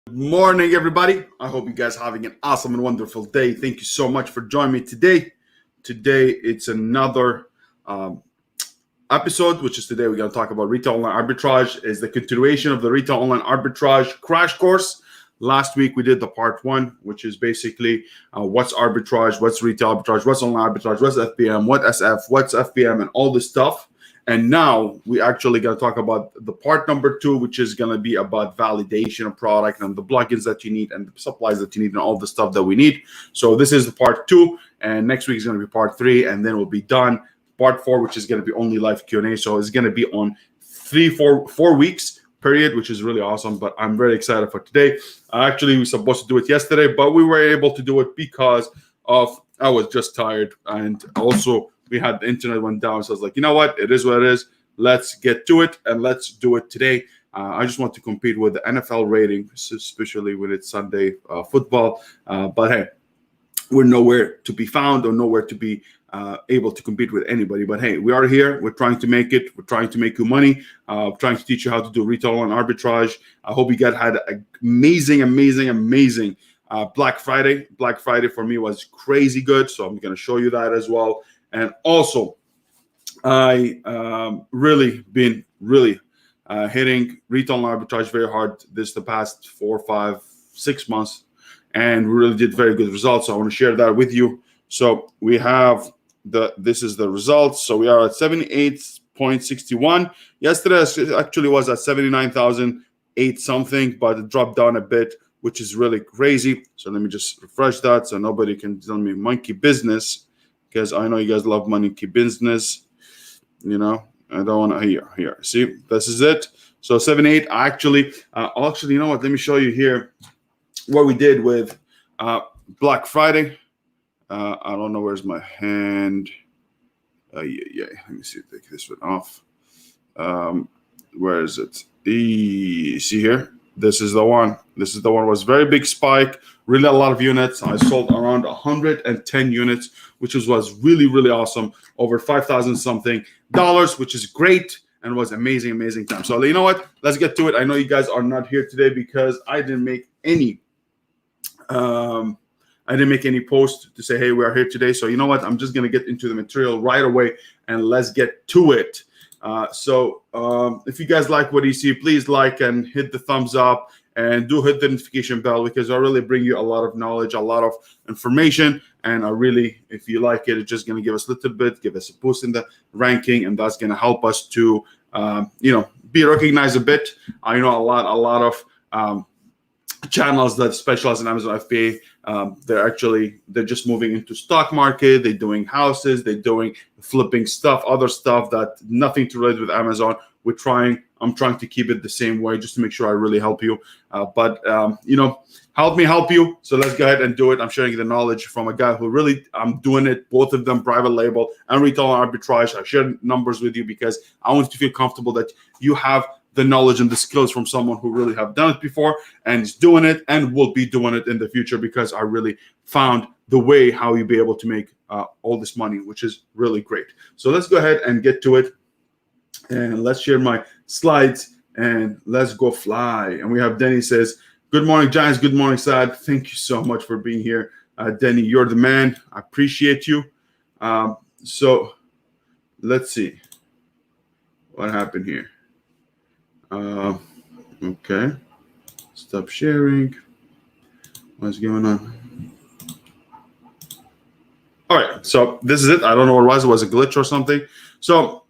Good morning, everybody. I hope you guys are having an awesome and wonderful day. Thank you so much for joining me today. Today, it's another episode, which is today we're going to talk about retail online arbitrage. Is the continuation of the retail online arbitrage crash course. Last week, we did the part one, which is basically what's arbitrage, what's retail arbitrage, what's online arbitrage, what's FBM, what SF, what's FBM, and all this stuff. And now we actually going to talk about the part number two, which is going to be about validation of product and the plugins that you need and the supplies that you need and all the stuff that we need. So this is the part two, and next week is going to be part three, and then we'll be done. Part four, which is going to be only live Q&A. So it's going to be on four weeks period, which is really awesome. But I'm very excited for today. Actually, we were supposed to do it yesterday, but we were able to do it because I was just tired, and also we had the internet went down. So I was like, you know what? It is what it is. Let's get to it, and let's do it today. I just want to compete with the NFL rating, especially when it's Sunday football. But hey, we're nowhere to be found or nowhere to be able to compete with anybody. But hey, we are here. We're trying to make it. We're trying to make you money. Trying to teach you how to do retail and arbitrage. I hope you guys had an amazing Black Friday. Black Friday for me was crazy good. So I'm going to show you that as well. And also, I really been hitting retail and arbitrage very hard the past 4, 5, 6 months, and we really did very good results. So I want to share that with you. So we have this is the results. So we are at 78.61. Yesterday actually was at 79,008 something, but it dropped down a bit, which is really crazy. So let me just refresh that so nobody can tell me monkey business, because I know you guys love monkey business. You know, I don't want to here. See, this is it. So 78 actually, you know what? Let me show you here what we did with Black Friday. I don't know, where's my hand? Yeah. Let me see. Take this one off. Where is it? See here. This is the one. This is the one. It was very big spike. Really a lot of units. I sold around 110 units, which was really awesome. Over 5,000 something dollars, which is great, and was amazing time. So you know what? Let's get to it. I know you guys are not here today because I didn't make any post to say, hey, we are here today. So you know what? I'm just gonna get into the material right away, and let's get to it. So if you guys like what you see, please like and hit the thumbs up, and do hit the notification bell, because I really bring you a lot of knowledge, a lot of information. And if you like it, it's just going to give us a little bit, give us a boost in the ranking, and that's going to help us to, be recognized a bit. I know a lot of channels that specialize in Amazon FBA. They're just moving into stock market. They're doing houses. They're doing flipping stuff, other stuff that nothing to relate with Amazon. I'm trying to keep it the same way, just to make sure I really help you. But help me help you. So let's go ahead and do it. I'm sharing the knowledge from a guy who really, I'm doing it, both of them, private label and retail arbitrage. I share numbers with you because I want you to feel comfortable that you have the knowledge and the skills from someone who really have done it before and is doing it and will be doing it in the future, because I really found the way how you be able to make all this money, which is really great. So let's go ahead and get to it. And let's share my slides and let's go fly. And we have Denny says, good morning, Giants. Good morning, Saad. Thank you so much for being here. Denny, you're the man. I appreciate you. So let's see what happened here. Okay. Stop sharing. What's going on? All right. So this is it. I don't know what it was. It was a glitch or something. So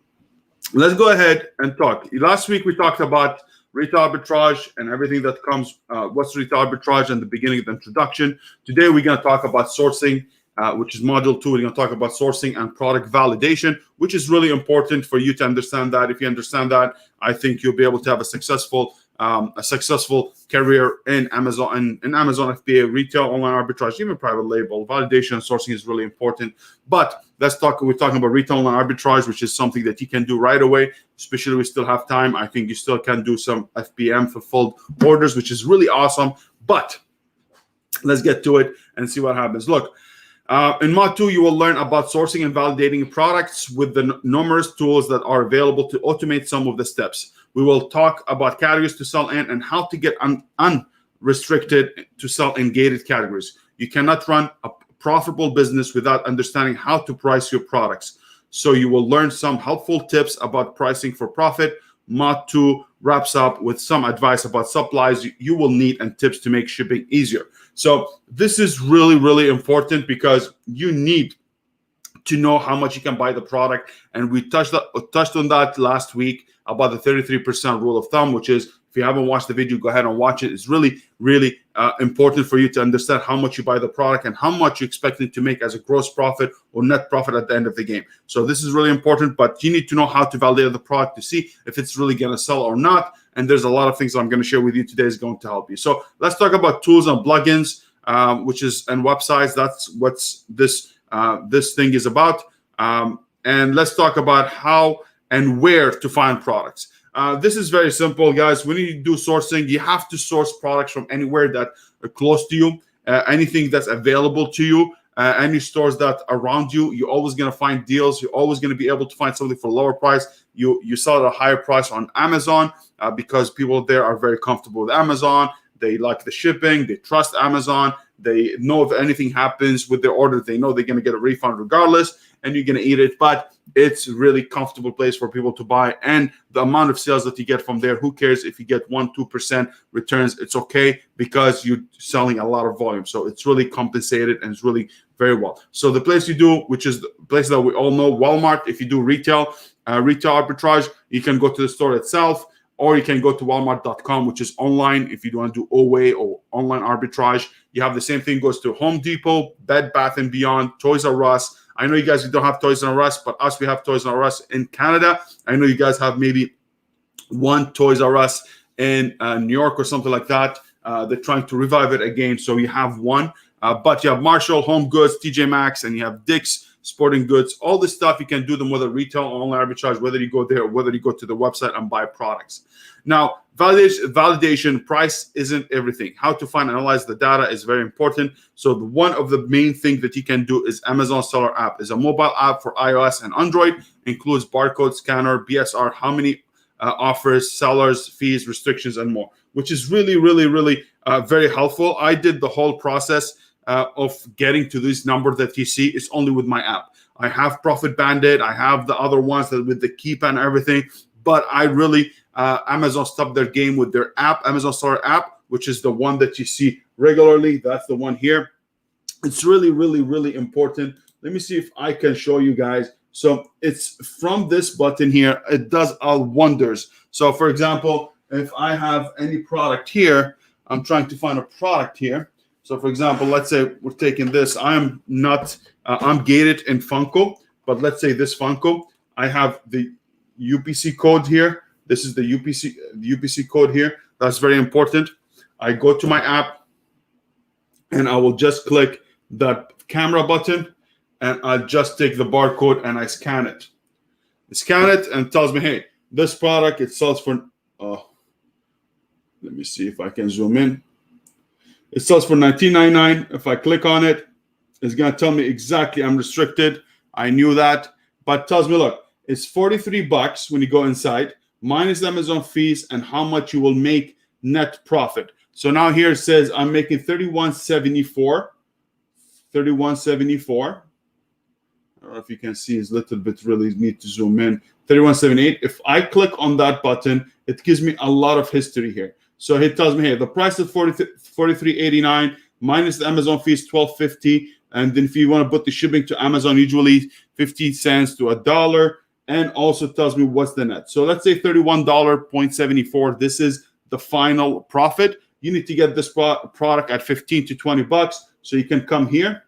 let's go ahead and talk. Last week, we talked about retail arbitrage and everything that comes, what's retail arbitrage and the beginning of the introduction. Today, we're going to talk about sourcing, which is module 2. We're going to talk about sourcing and product validation, which is really important for you to understand that. If you understand that, I think you'll be able to have a successful career in Amazon and in Amazon FBA, retail, online arbitrage, even private label. Validation and sourcing is really important. But let's talk. We're talking about retail online arbitrage, which is something that you can do right away. Especially we still have time. I think you still can do some FBM fulfilled orders, which is really awesome. But let's get to it and see what happens. Look. In Mod 2, you will learn about sourcing and validating products with the numerous tools that are available to automate some of the steps. We will talk about categories to sell in and how to get restricted to sell in gated categories. You cannot run a profitable business without understanding how to price your products. So you will learn some helpful tips about pricing for profit. Mod 2 wraps up with some advice about supplies you will need and tips to make shipping easier. So this is really, really important because you need to know how much you can buy the product. And we touched on that last week about the 33% rule of thumb, which is, if you haven't watched the video, go ahead and watch it. It's really, really important for you to understand how much you buy the product and how much you're expecting to make as a gross profit or net profit at the end of the game. So this is really important, but you need to know how to validate the product to see if it's really going to sell or not. And there's a lot of things I'm going to share with you today is going to help you. So let's talk about tools and plugins, and websites. That's what this thing is about. And let's talk about how and where to find products. This is very simple, guys. When you do sourcing, you have to source products from anywhere that are close to you, anything that's available to you, any stores that are around you. You're always going to find deals. You're always going to be able to find something for a lower price. You sell at a higher price on Amazon because people there are very comfortable with Amazon. They like the shipping. They trust Amazon. They know if anything happens with their order, they know they're going to get a refund regardless, and you're going to eat it. But it's a really comfortable place for people to buy. And the amount of sales that you get from there, who cares if you get 1-2% returns? It's okay because you're selling a lot of volume. So it's really compensated and it's really very well. So the place you do, which is the place that we all know, Walmart. If you do retail arbitrage, you can go to the store itself, or you can go to walmart.com, which is online. If you want to do overweight or online arbitrage, you have the same thing goes to Home Depot, Bed Bath & Beyond, Toys R Us. I know you guys don't have Toys R Us, but us, we have Toys R Us in Canada. I know you guys have maybe one Toys R Us in New York or something like that. They're trying to revive it again, so you have one. But you have Marshall, Home Goods, TJ Maxx, and you have Dick's Sporting Goods. All this stuff, you can do them with a retail or online arbitrage, whether you go there or whether you go to the website and buy products. Now, validation, price isn't everything. How to find and analyze the data is very important. So one of the main things that you can do is Amazon Seller app. It's a mobile app for iOS and Android, includes barcode scanner, BSR, how many offers, sellers, fees, restrictions, and more, which is really, really, really very helpful. I did the whole process of getting to this number that you see. It's only with my app. I have Profit Bandit. I have the other ones that with the keep and everything, but I really, Amazon stopped their game with their app, Amazon Seller app, which is the one that you see regularly. That's the one here. It's really, really, really important. Let me see if I can show you guys. So it's from this button here. It does all wonders. So for example, if I have any product here, I'm trying to find a product here. So for example, let's say we're taking this. I'm gated in Funko, but let's say this Funko, I have the UPC code here. This is the UPC code here. That's very important. I go to my app and I will just click that camera button and I'll just take the barcode and I scan it. I scan it and it tells me, hey, this product, it sells for, let me see if I can zoom in. It sells for $19.99. If I click on it, it's going to tell me exactly I'm restricted. I knew that, but it tells me, look, it's $43 when you go inside, minus Amazon fees and how much you will make net profit. So now here it says I'm making $31.74. $31.74. I don't know if you can see, it's a little bit really need to zoom in. $31.78. If I click on that button, it gives me a lot of history here. So it tells me, hey, the price is $43.89 minus the Amazon fees, $12.50. And then if you want to put the shipping to Amazon, usually 50 cents to $1. And also tells me what's the net. So let's say $31.74. This is the final profit. You need to get this product at $15 to $20. So you can come here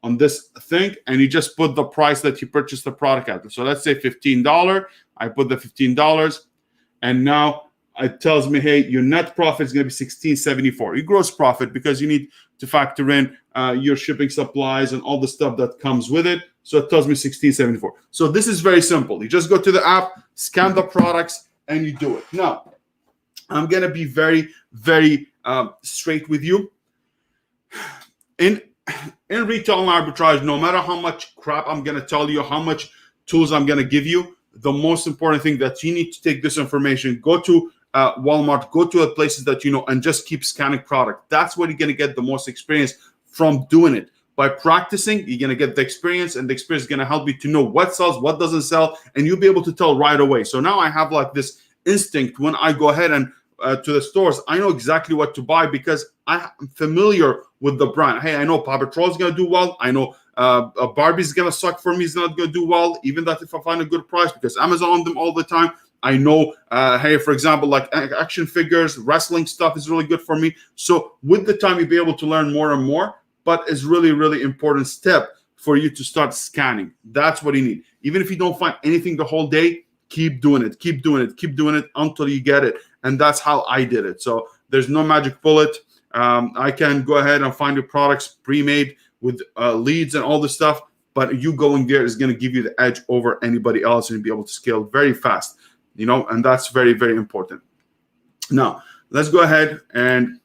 on this thing and you just put the price that you purchased the product at. So let's say $15. I put the $15 and now it tells me, hey, your net profit is going to be $16.74. Your gross profit, because you need to factor in your shipping supplies and all the stuff that comes with it. So it tells me $16.74. So this is very simple. You just go to the app, scan the products, and you do it. Now, I'm going to be very, very straight with you. In retail and arbitrage, no matter how much crap I'm going to tell you, how much tools I'm going to give you, the most important thing that you need to take this information, go to Walmart, go to the places that you know, and just keep scanning product. That's where you're going to get the most experience from doing it. By practicing, you're going to get the experience, and the experience is going to help you to know what sells, what doesn't sell, and you'll be able to tell right away. So now I have like this instinct when I go ahead and to the stores, I know exactly what to buy because I'm familiar with the brand. Hey, I know Paw Patrol is going to do well. I know Barbie's going to suck for me. It's not going to do well, even that if I find a good price, because Amazon on them all the time. I know, hey, for example, like action figures, wrestling stuff is really good for me. So with the time, you'll be able to learn more and more, but it's really, really important step for you to start scanning. That's what you need. Even if you don't find anything the whole day, keep doing it, keep doing it, keep doing it until you get it. And that's how I did it. So there's no magic bullet. I can go ahead and find your products pre-made with leads and all this stuff, but you going there is going to give you the edge over anybody else and be able to scale very fast, you know, and that's very, very important. Now, let's go ahead and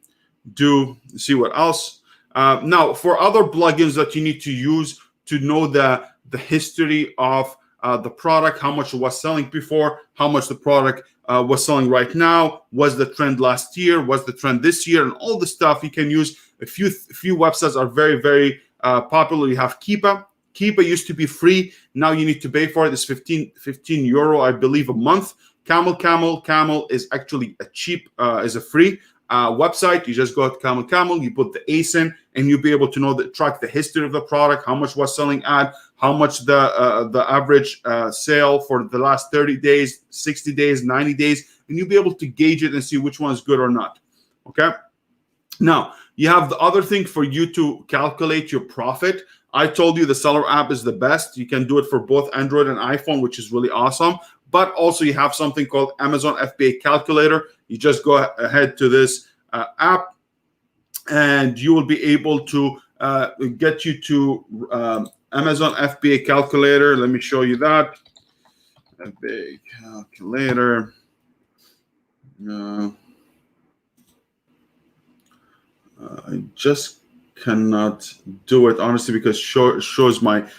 see what else. Now, for other plugins that you need to use to know the history of the product, how much it was selling before, how much the product was selling right now, was the trend last year, was the trend this year, and all the stuff you can use. A few websites are very, very popular. You have Keepa. Keepa used to be free. Now you need to pay for it. It's 15 euro, I believe, a month. Camel is actually a cheap, is a free website. You just go to Camel, you put the ACE in, and you'll be able to track the history of the product, how much was selling at, how much the average sale for the last 30 days, 60 days, 90 days, and you'll be able to gauge it and see which one is good or not. Okay. Now you have the other thing for you to calculate your profit. I told you the Seller app is the best. You can do it for both Android and iPhone, which is really awesome. But also you have something called Amazon FBA Calculator. You just go ahead to this app, and you will be able to get you to Amazon FBA Calculator. Let me show you that. FBA Calculator. I just cannot do it honestly because shows my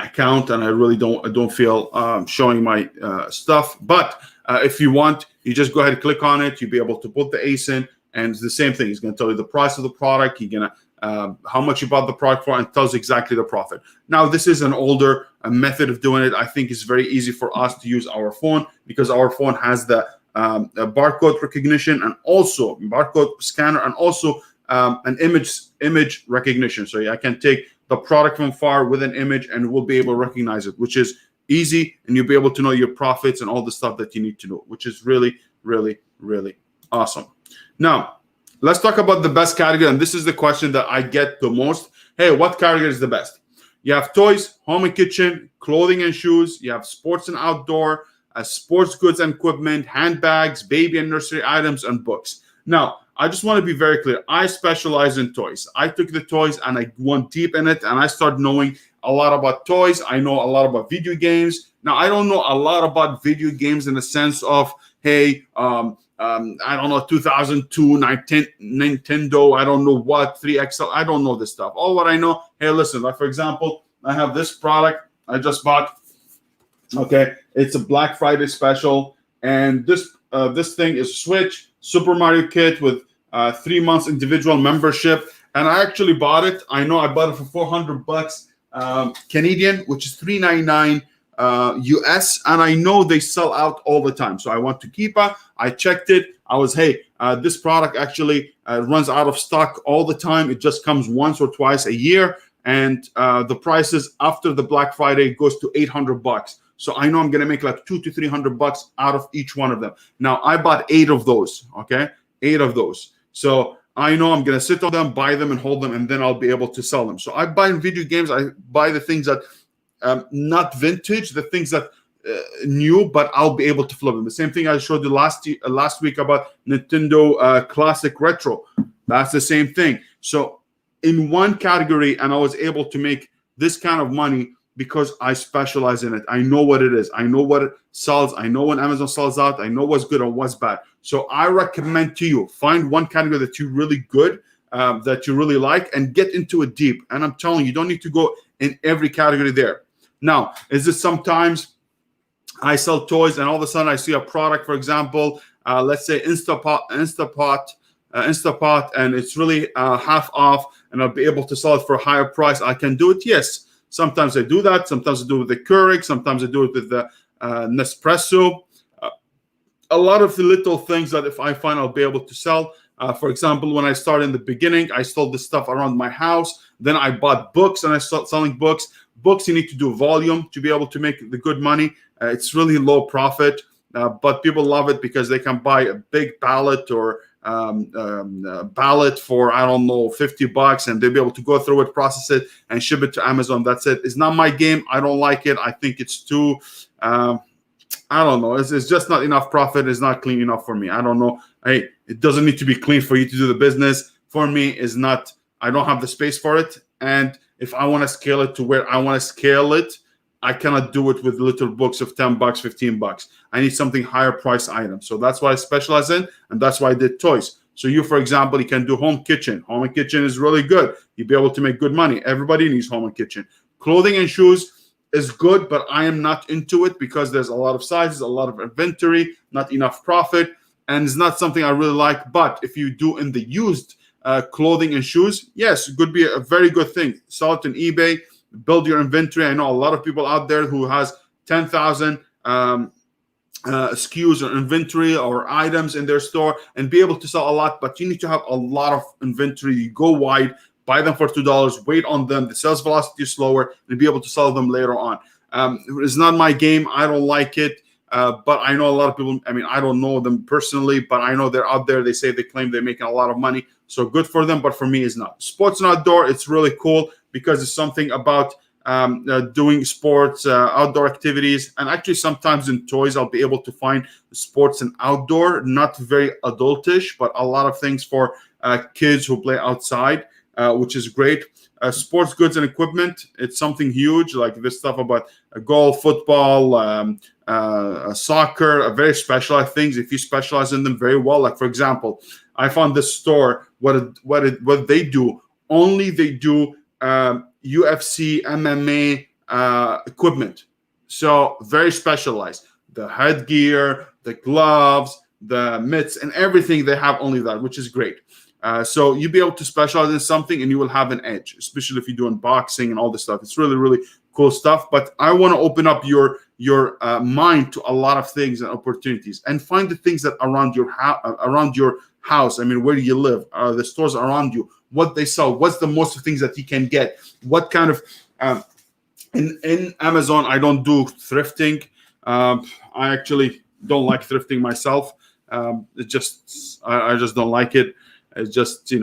account, and I really don't feel showing my stuff. But if you want, you just go ahead and click on it. You'll be able to put the ACE in, and it's the same thing. It's going to tell you the price of the product. You're gonna how much you bought the product for, and tells exactly the profit. Now, this is an older method of doing it. I think it's very easy for us to use our phone because our phone has the barcode recognition and also barcode scanner, and also an image recognition. So I can take the product from far with an image and we'll be able to recognize it, which is easy, and you'll be able to know your profits and all the stuff that you need to know, which is really, really, really awesome. Now, let's talk about the best category, and this is the question that I get the most. Hey, what category is the best? You have toys, home and kitchen, clothing and shoes. You have sports and outdoor, sports goods and equipment, handbags, baby and nursery items, and books. Now, I just want to be very clear. I specialize in toys. I took the toys and I went deep in it, and I started knowing a lot about toys. I know a lot about video games. Now, I don't know a lot about video games in the sense of, hey, I don't know, 2002 Nintendo, I don't know what, 3XL, I don't know this stuff. All what I know, hey, listen, like for example, I have this product I just bought. Okay, it's a Black Friday special, and this thing is Switch Super Mario Kit with 3 months individual membership, and I actually bought it. I know I bought it for $400 Canadian, which is $399 US, and I know they sell out all the time. So I went to Keepa, I checked it. I was, hey, this product actually runs out of stock all the time. It just comes once or twice a year, and the prices after the Black Friday goes to $800. So I know I'm gonna make like $200 to $300 out of each one of them. Now I bought 8 of those. Okay, 8 of those. So I know I'm gonna sit on them, buy them, and hold them, and then I'll be able to sell them. So I buy in video games. I buy the things that not vintage, the things that new, but I'll be able to flip them. The same thing I showed you last week about Nintendo Classic Retro. That's the same thing. So in one category, and I was able to make this kind of money because I specialize in it. I know what it is. I know what it sells. I know when Amazon sells out. I know what's good and what's bad. So I recommend to you, find one category that you're really good, that you really like, and get into it deep. And I'm telling you, you don't need to go in every category there. Now, is it sometimes I sell toys and all of a sudden I see a product, for example, let's say Instapot, and it's really half off, and I'll be able to sell it for a higher price, I can do it. Yes, sometimes I do that. Sometimes I do it with the Keurig. Sometimes I do it with the Nespresso. A lot of the little things that if I find I'll be able to sell. For example, when I started in the beginning, I sold this stuff around my house. Then I bought books and I started selling books. Books, you need to do volume to be able to make the good money. It's really low profit, but people love it because they can buy a big pallet or ballot for, I don't know, $50, and they'll be able to go through it, process it, and ship it to Amazon. That's it. It's not my game. I don't like it. I think it's too, I don't know. It's just not enough profit. It's not clean enough for me. I don't know. Hey, it doesn't need to be clean for you to do the business. For me, is not. I don't have the space for it. And if I want to scale it to where I want to scale it, I cannot do it with little books of $10, $15. I need something higher price item. So that's what I specialize in, and that's why I did toys. So you, for example, you can do home kitchen. Home and kitchen is really good. You'll be able to make good money. Everybody needs home and kitchen. Clothing and shoes is good, but I am not into it because there's a lot of sizes, a lot of inventory, not enough profit, and it's not something I really like. But if you do in the used clothing and shoes, yes, it could be a very good thing. Sell it on eBay, build your inventory. I know a lot of people out there who has 10,000 SKUs or inventory or items in their store and be able to sell a lot, but you need to have a lot of inventory. You go wide, buy them for $2, wait on them. The sales velocity is slower, and be able to sell them later on. It's not my game. I don't like it. But I know a lot of people. I mean, I don't know them personally, but I know they're out there. They say, they claim they're making a lot of money. So good for them, but for me, it's not. Sports and outdoor, it's really cool because it's something about doing sports, outdoor activities. And actually, sometimes in toys, I'll be able to find sports and outdoor, not very adultish, but a lot of things for kids who play outside, which is great. Sports goods and equipment, it's something huge, like this stuff about golf, football, soccer, very specialized things. If you specialize in them very well, like for example, I found this store, what they do, only they do UFC, MMA equipment. So very specialized. The headgear, the gloves, the mitts, and everything, they have only that, which is great. So you'll be able to specialize in something and you will have an edge, especially if you're doing boxing and all this stuff. It's really, really cool stuff. But I want to open up your mind to a lot of things and opportunities, and find the things that around your house. I mean, where you live, the stores around you, what they sell, what's the most things that you can get, what kind of in Amazon. I don't do thrifting. I actually don't like thrifting myself. I just don't like it. It's just,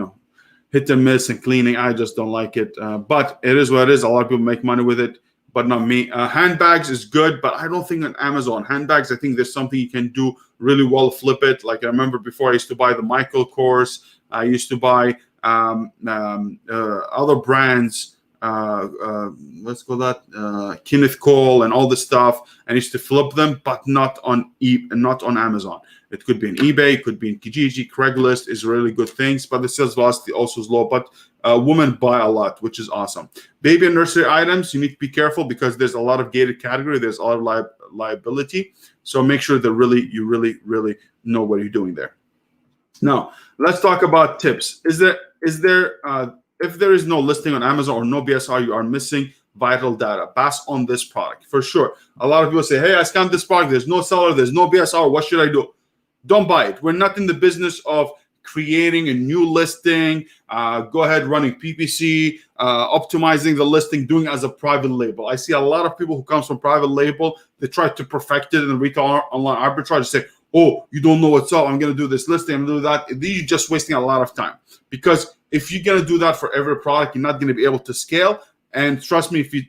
hit and miss and cleaning. I just don't like it. But it is what it is. A lot of people make money with it, but not me. Handbags is good, but I don't think on Amazon. Handbags, I think there's something you can do really well, flip it. Like I remember before, I used to buy the Michael Kors. I used to buy other brands. Let's call that Kenneth Cole and all this stuff. I used to flip them, but not on Amazon. It could be in eBay, it could be in Kijiji. Craigslist is really good things, but the sales velocity also is low. But women buy a lot, which is awesome. Baby and nursery items, you need to be careful because there's a lot of gated category. There's a lot of liability. So make sure that you really know what you're doing there. Now, let's talk about tips. If there is no listing on Amazon or no BSR, you are missing vital data. Pass on this product for sure. A lot of people say, hey, I scanned this product. There's no seller. There's no BSR. What should I do? Don't buy it. We're not in the business of creating a new listing. Go ahead, running PPC, optimizing the listing, doing it as a private label. I see a lot of people who comes from private label. They try to perfect it in retail online arbitrage. Say, oh, you don't know what's up. I'm going to do this listing. I'm going to do that. You're just wasting a lot of time, because if you're going to do that for every product, you're not going to be able to scale. And trust me, if you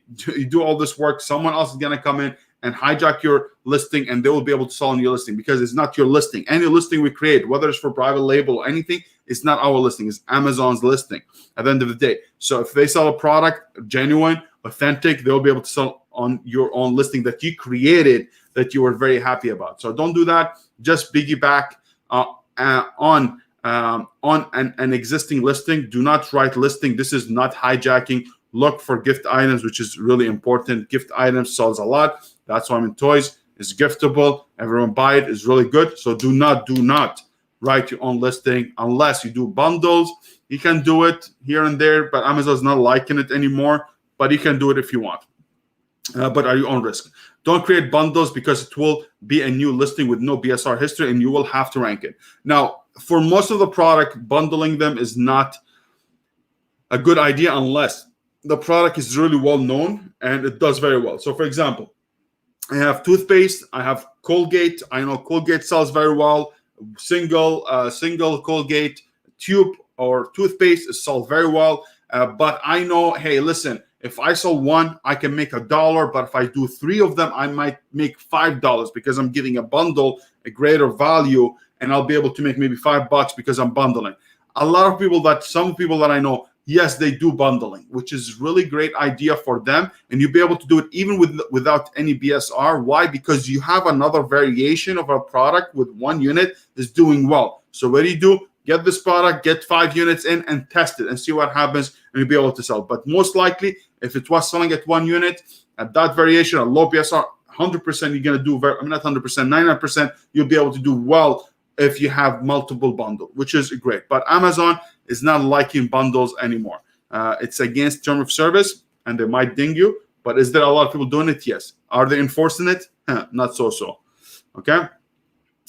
do all this work, someone else is going to come in and hijack your listing, and they will be able to sell on your listing, because it's not your listing. Any listing we create, whether it's for private label or anything, it's not our listing. It's Amazon's listing at the end of the day. So if they sell a product, genuine, authentic, they'll be able to sell on your own listing that you created, that you were very happy about. So don't do that. Just piggyback on an existing listing. Do not write listing. This is not hijacking. Look for gift items, which is really important. Gift items sells a lot. That's why I'm in toys. It's giftable. Everyone buy it. It's really good. So do not write your own listing unless you do bundles. You can do it here and there, but Amazon's not liking it anymore. But you can do it if you want. But at your own risk. Don't create bundles because it will be a new listing with no BSR history and you will have to rank it. Now, for most of the product, bundling them is not a good idea unless the product is really well known and it does very well. So for example, I have toothpaste, I have Colgate. I know Colgate sells very well. Single Colgate tube or toothpaste is sold very well. But I know, hey, listen, if I sell one, I can make $1. But if I do 3 of them, I might make $5 because I'm getting a bundle, a greater value, and I'll be able to make maybe $5 because I'm bundling. Some people that I know, yes, they do bundling, which is really great idea for them. And you'll be able to do it even without any BSR. Why? Because you have another variation of a product with 1 unit is doing well. So what do? Get this product, get 5 units in and test it and see what happens, and you'll be able to sell. But most likely, if it was selling at 1 unit, at that variation, a low BSR, 100% you're going to do not 100%, 99%, you'll be able to do well if you have multiple bundles, which is great. But Amazon is not liking bundles anymore. It's against term of service, and they might ding you. But is there a lot of people doing it? Yes. Are they enforcing it? Not so. Okay.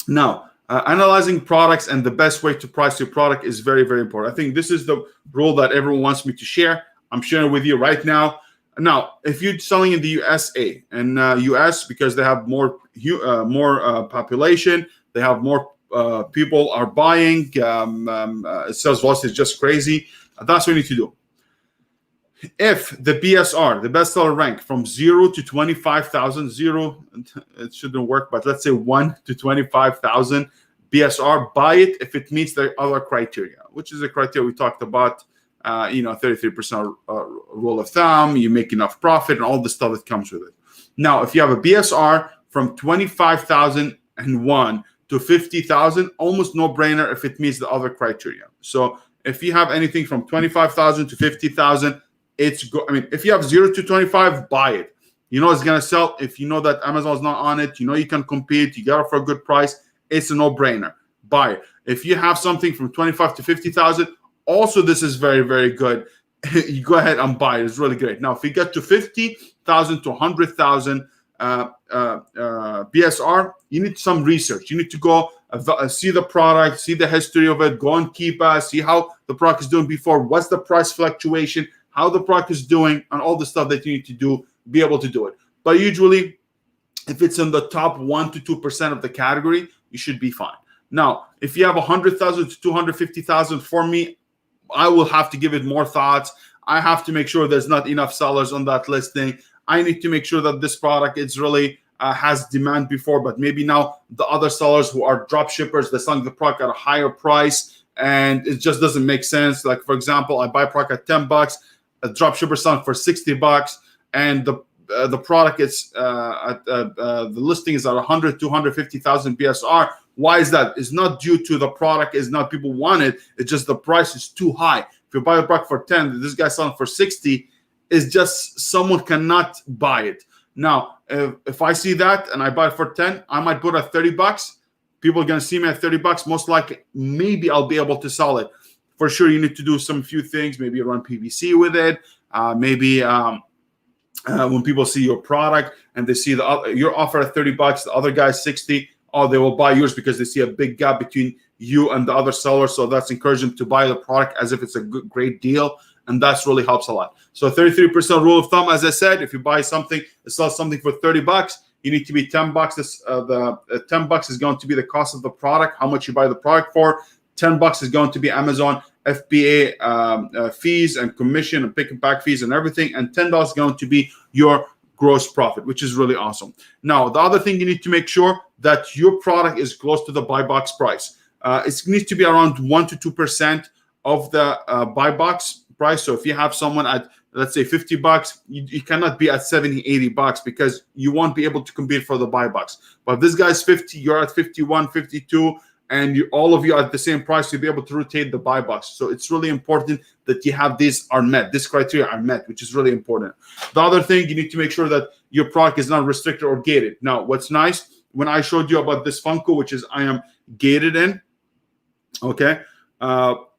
Now, analyzing products and the best way to price your product is very, very important. I think this is the rule that everyone wants me to share. I'm sharing with you right now. Now, if you're selling in the USA and US, because they have more population, they have more people are buying. Sales velocity is just crazy. That's what you need to do. If the BSR, the bestseller rank, from 0 to 25,000, 0, it shouldn't work, but let's say 1 to 25,000 BSR, buy it if it meets the other criteria, which is the criteria we talked about. 33% rule of thumb, you make enough profit, and all the stuff that comes with it. Now, if you have a BSR from 25,001 to 50,000, almost no brainer if it meets the other criteria. So if you have anything from 25,000 to 50,000, if you have 0 to 25, buy it. You know it's gonna sell. If you know that Amazon's not on it, you know you can compete, you got it for a good price, it's a no-brainer. Buy it. If you have something from 25 to 50,000, also this is very, very good. You go ahead and buy it. It's really great. Now, if you get to 50,000 to 100,000 BSR, you need some research. You need to go see the product, see the history of it, go on Keepa, see how the product is doing before, what's the price fluctuation, how the product is doing, and all the stuff that you need to do, be able to do it. But usually, if it's in the top 1 to 2% of the category, you should be fine. Now, if you have 100,000 to 250,000, for me, I will have to give it more thoughts. I have to make sure there's not enough sellers on that listing. I need to make sure that this product is really has demand before, but maybe now the other sellers who are drop shippers, they're selling the product at a higher price, and it just doesn't make sense. Like, for example, I buy a product at $10, a drop shipper selling for $60, and the product is the listing is at 100, 250,000 BSR. Why is that? It's not due to the product is not people want it. It's just the price is too high. If you buy a product for 10, this guy's selling for 60, it's just someone cannot buy it. Now, if I see that and I buy it for 10, I might put it at $30. People are going to see me at $30. Most likely, maybe I'll be able to sell it. For sure, you need to do some few things. Maybe run PVC with it. Maybe when people see your product and they see your offer at $30, the other guy's 60, they will buy yours because they see a big gap between you and the other seller. So that's encouraging them to buy the product as if it's a great deal. And that's really helps a lot. So 33% rule of thumb, as I said, if you buy something, sell something for $30, you need to be $10. The $10 is going to be the cost of the product, how much you buy the product for. $10 is going to be Amazon FBA fees and commission and pick and pack fees and everything. And $10 is going to be your gross profit, which is really awesome. Now, the other thing you need to make sure that your product is close to the buy box price. It needs to be around 1 to 2% of the buy box price. So if you have someone at, let's say, $50, you cannot be at $70, $80 because you won't be able to compete for the buy box. But if this guy's 50, you're at 51, 52, and all of you are at the same price, you'll be able to rotate the buy box. So it's really important that you have these are met. This criteria are met, which is really important. The other thing, you need to make sure that your product is not restricted or gated. Now, what's nice, when I showed you about this Funko, which is I am gated in, okay,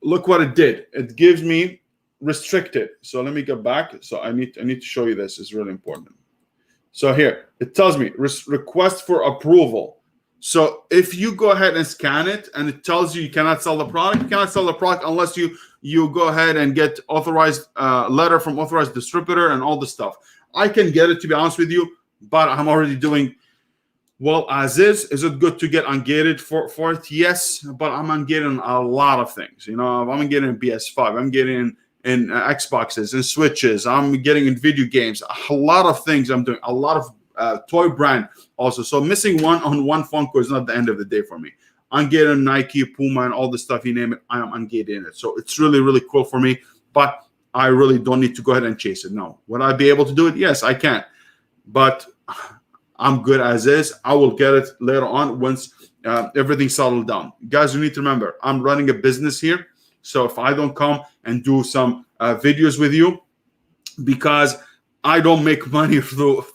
look what it did. It gives me restricted. So let me get back. So I need to show you this. It's really important. So here it tells me request for approval. So if you go ahead and scan it and it tells you cannot sell the product, you cannot sell the product unless you go ahead and get authorized letter from authorized distributor and all this stuff. I can get it, to be honest with you, but I'm already doing well as is. Is it good to get ungated for it? Yes, but I'm ungating a lot of things. You know, I'm getting PS5, I'm getting in Xboxes and Switches, I'm getting in video games, a lot of things I'm doing, a lot of toy brand also. So missing one on one Funko is not the end of the day for me. I'm getting Nike, Puma, and all the stuff, you name it, I am ungating it. So it's really, really cool for me, but I really don't need to go ahead and chase it. No. Would I be able to do it? Yes, I can. But I'm good as is. I will get it later on once everything's settled down. Guys, you need to remember, I'm running a business here. So if I don't come and do some videos with you, because I don't make money through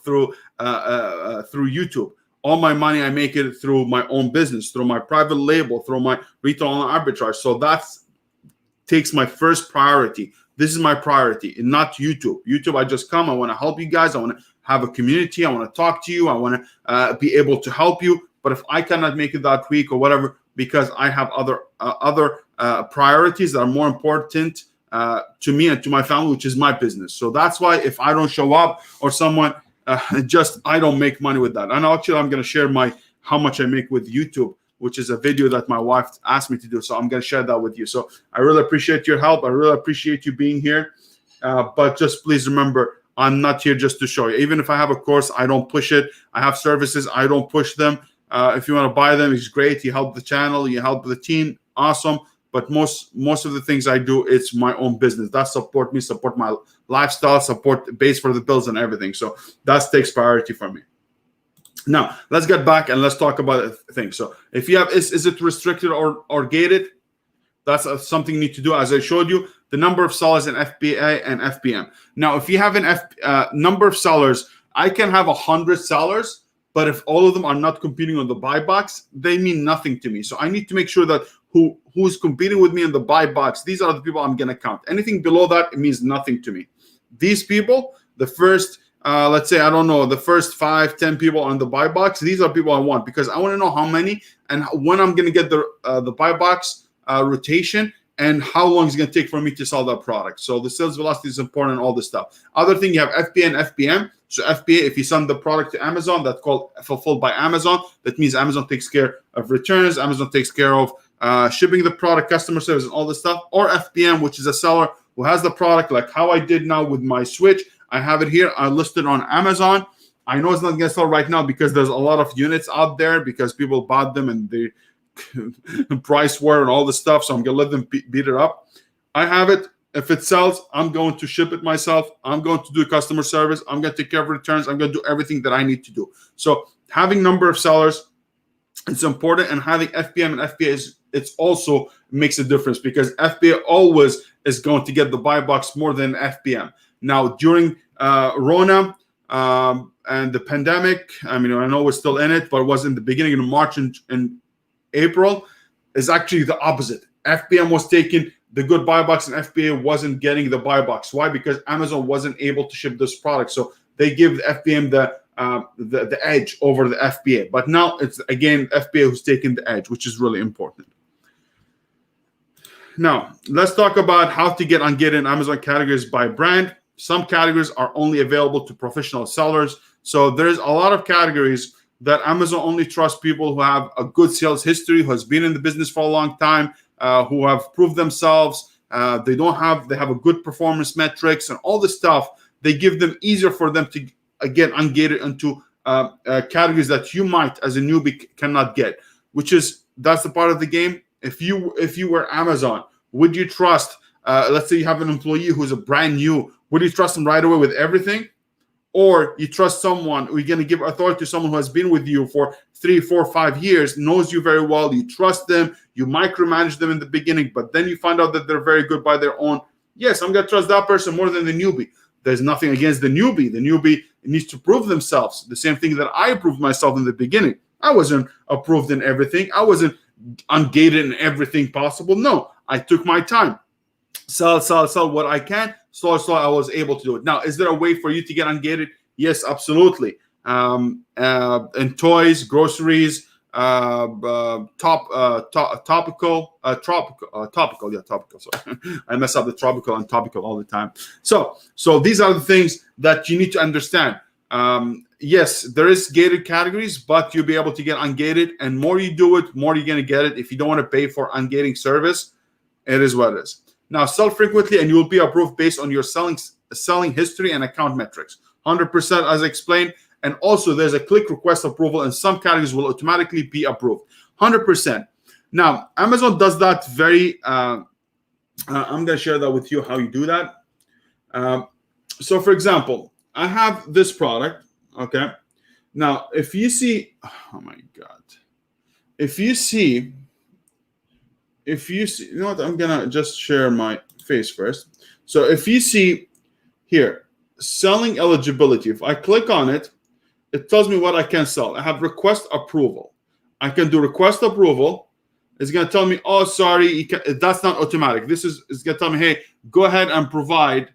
YouTube. All my money, I make it through my own business, through my private label, through my retail online arbitrage. So that takes my first priority. This is my priority, and not YouTube. YouTube, I just come. I want to help you guys. I want to have a community. I want to talk to you. I want to be able to help you. But if I cannot make it that week or whatever, because I have other priorities that are more important to me and to my family, which is my business. So that's why if I don't show up or someone I don't make money with that. And actually, I'm going to share how much I make with YouTube, which is a video that my wife asked me to do. So I'm going to share that with you. So I really appreciate your help. I really appreciate you being here. But just please remember, I'm not here just to show you. Even if I have a course, I don't push it. I have services, I don't push them. If you want to buy them, it's great. You help the channel, you help the team, awesome. But most of the things I do, it's my own business. That support me, support my lifestyle, support base for the bills and everything. So that takes priority for me. Now, let's get back and let's talk about things. So if you have, is it restricted or gated? That's something you need to do. As I showed you, the number of sellers in FBA and FBM. Now, if you have an number of sellers, I can have 100 sellers, but if all of them are not competing on the buy box, they mean nothing to me. So I need to make sure that who's competing with me in the buy box, these are the people I'm going to count. Anything below that, it means nothing to me. These people, the first, let's say, I don't know, the first 5-10 people on the buy box, these are people I want, because I want to know how many and when I'm going to get the buy box rotation and how long it's going to take for me to sell that product. So the sales velocity is important, all this stuff. Other thing, you have FBA and FBM. So FBA, if you send the product to Amazon, that's called fulfilled by Amazon. That means Amazon takes care of returns. Amazon takes care of shipping the product, customer service, and all this stuff. Or FBM, which is a seller who has the product, like how I did now with my Switch. I have it here. I listed on Amazon. I know it's not going to sell right now because there's a lot of units out there because people bought them and the price war and all this stuff. So I'm going to let them beat it up. I have it. If it sells, I'm going to ship it myself. I'm going to do customer service. I'm going to take care of returns. I'm going to do everything that I need to do. So having number of sellers, it's important. And having FBM and FBA it's also makes a difference because FBA always is going to get the buy box more than FBM. Now, during Rona and the pandemic, I mean, I know we're still in it, but it was in the beginning of March and April, is actually the opposite. FBM was taking the good buy box and FBA wasn't getting the buy box. Why? Because Amazon wasn't able to ship this product. So they give the FBM the edge over the FBA. But now it's, again, FBA who's taking the edge, which is really important. Now, let's talk about how to get in Amazon categories by brand. Some categories are only available to professional sellers. So there's a lot of categories that Amazon only trusts people who have a good sales history, who has been in the business for a long time, who have proved themselves. They have a good performance metrics and all this stuff. They give them easier for them to get ungated into categories that you might, as a newbie, cannot get. That's the part of the game. If you were Amazon, would you trust? Let's say you have an employee who's a brand new. Would you trust them right away with everything? Or you trust someone, or you're going to give authority to someone who has been with you for 3, 4, 5 years, knows you very well, you trust them, you micromanage them in the beginning, but then you find out that they're very good by their own. Yes, I'm going to trust that person more than the newbie. There's nothing against the newbie. The newbie needs to prove themselves. The same thing that I proved myself in the beginning. I wasn't approved in everything. I wasn't ungated in everything possible. No, I took my time. Sell what I can. So I was able to do it. Now, is there a way for you to get ungated? Yes, absolutely. In toys, groceries, topical. Sorry, I mess up the tropical and topical all the time. So these are the things that you need to understand. Yes, there is gated categories, but you'll be able to get ungated, and more you do it, more you're going to get it. If you don't want to pay for ungating service, it is what it is. Now, sell frequently, and you will be approved based on your selling history and account metrics. 100%, as I explained. And also, there's a click request approval, and some categories will automatically be approved. 100%. Now, Amazon does that very. I'm going to share that with you how you do that. So, for example, I have this product. Okay. Now, if you see, oh my God, if you see, you know what? I'm gonna just share my face first. So, if you see here, selling eligibility, if I click on it, it tells me what I can sell. I have request approval. I can do request approval. It's going to tell me, oh, sorry, that's not automatic. It's going to tell me, hey, go ahead and provide.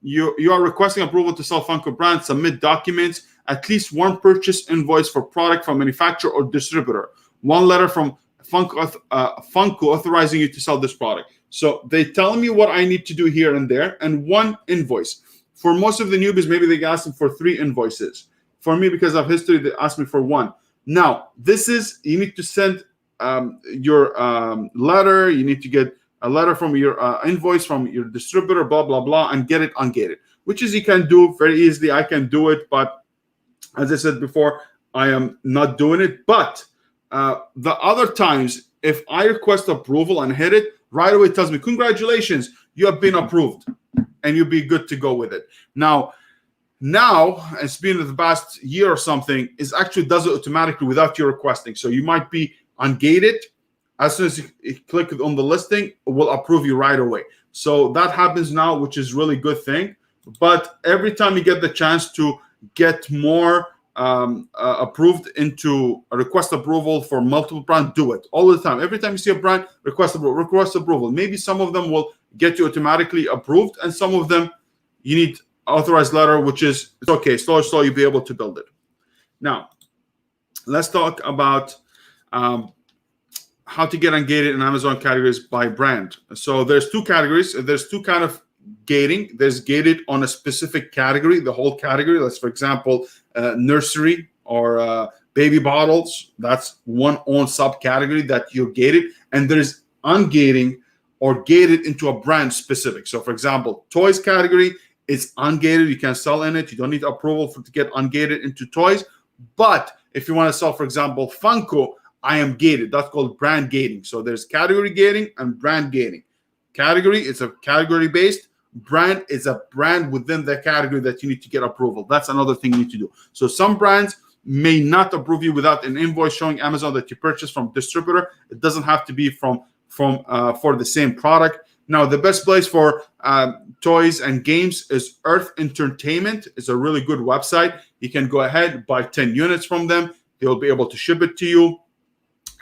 You are requesting approval to sell Funko brand. Submit documents. At least one purchase invoice for product from manufacturer or distributor. One letter from Funko authorizing you to sell this product. So they tell me what I need to do here and there, and one invoice. For most of the newbies, maybe they ask them for 3 invoices. For me, because of history, they asked me for 1. Now, you need to send your letter. You need to get a letter from your invoice from your distributor, blah, blah, blah, and get it ungated, which is you can do very easily. I can do it, but as I said before, I am not doing it. But the other times, if I request approval and hit it, right away it tells me, congratulations, you have been approved, and you'll be good to go with it. Now, it's been the past year or something, it actually does it automatically without you requesting. So you might be ungated. As soon as you click on the listing, it will approve you right away. So that happens now, which is really good thing. But every time you get the chance to get more approved into a request approval for multiple brands, do it all the time. Every time you see a brand, request approval. Maybe some of them will get you automatically approved, and some of them you need authorized letter, which is it's okay. Slow, you'll be able to build it. Now, let's talk about how to get ungated in Amazon categories by brand. So there's 2 categories. There's 2 kind of gating. There's gated on a specific category, the whole category. Let's, for example, nursery or baby bottles. That's one own subcategory that you're gated. And there's ungating or gated into a brand specific. So, for example, toys category, it's ungated. You can sell in it. You don't need approval to get ungated into toys. But if you want to sell, for example, Funko, I am gated. That's called brand gating. So there's category gating and brand gating. Category is a category based. Brand is a brand within the category that you need to get approval. That's another thing you need to do. So some brands may not approve you without an invoice showing Amazon that you purchased from distributor. It doesn't have to be for the same product. Now, the best place for toys and games is Earth Entertainment. It's a really good website. You can go ahead, buy 10 units from them. They'll be able to ship it to you,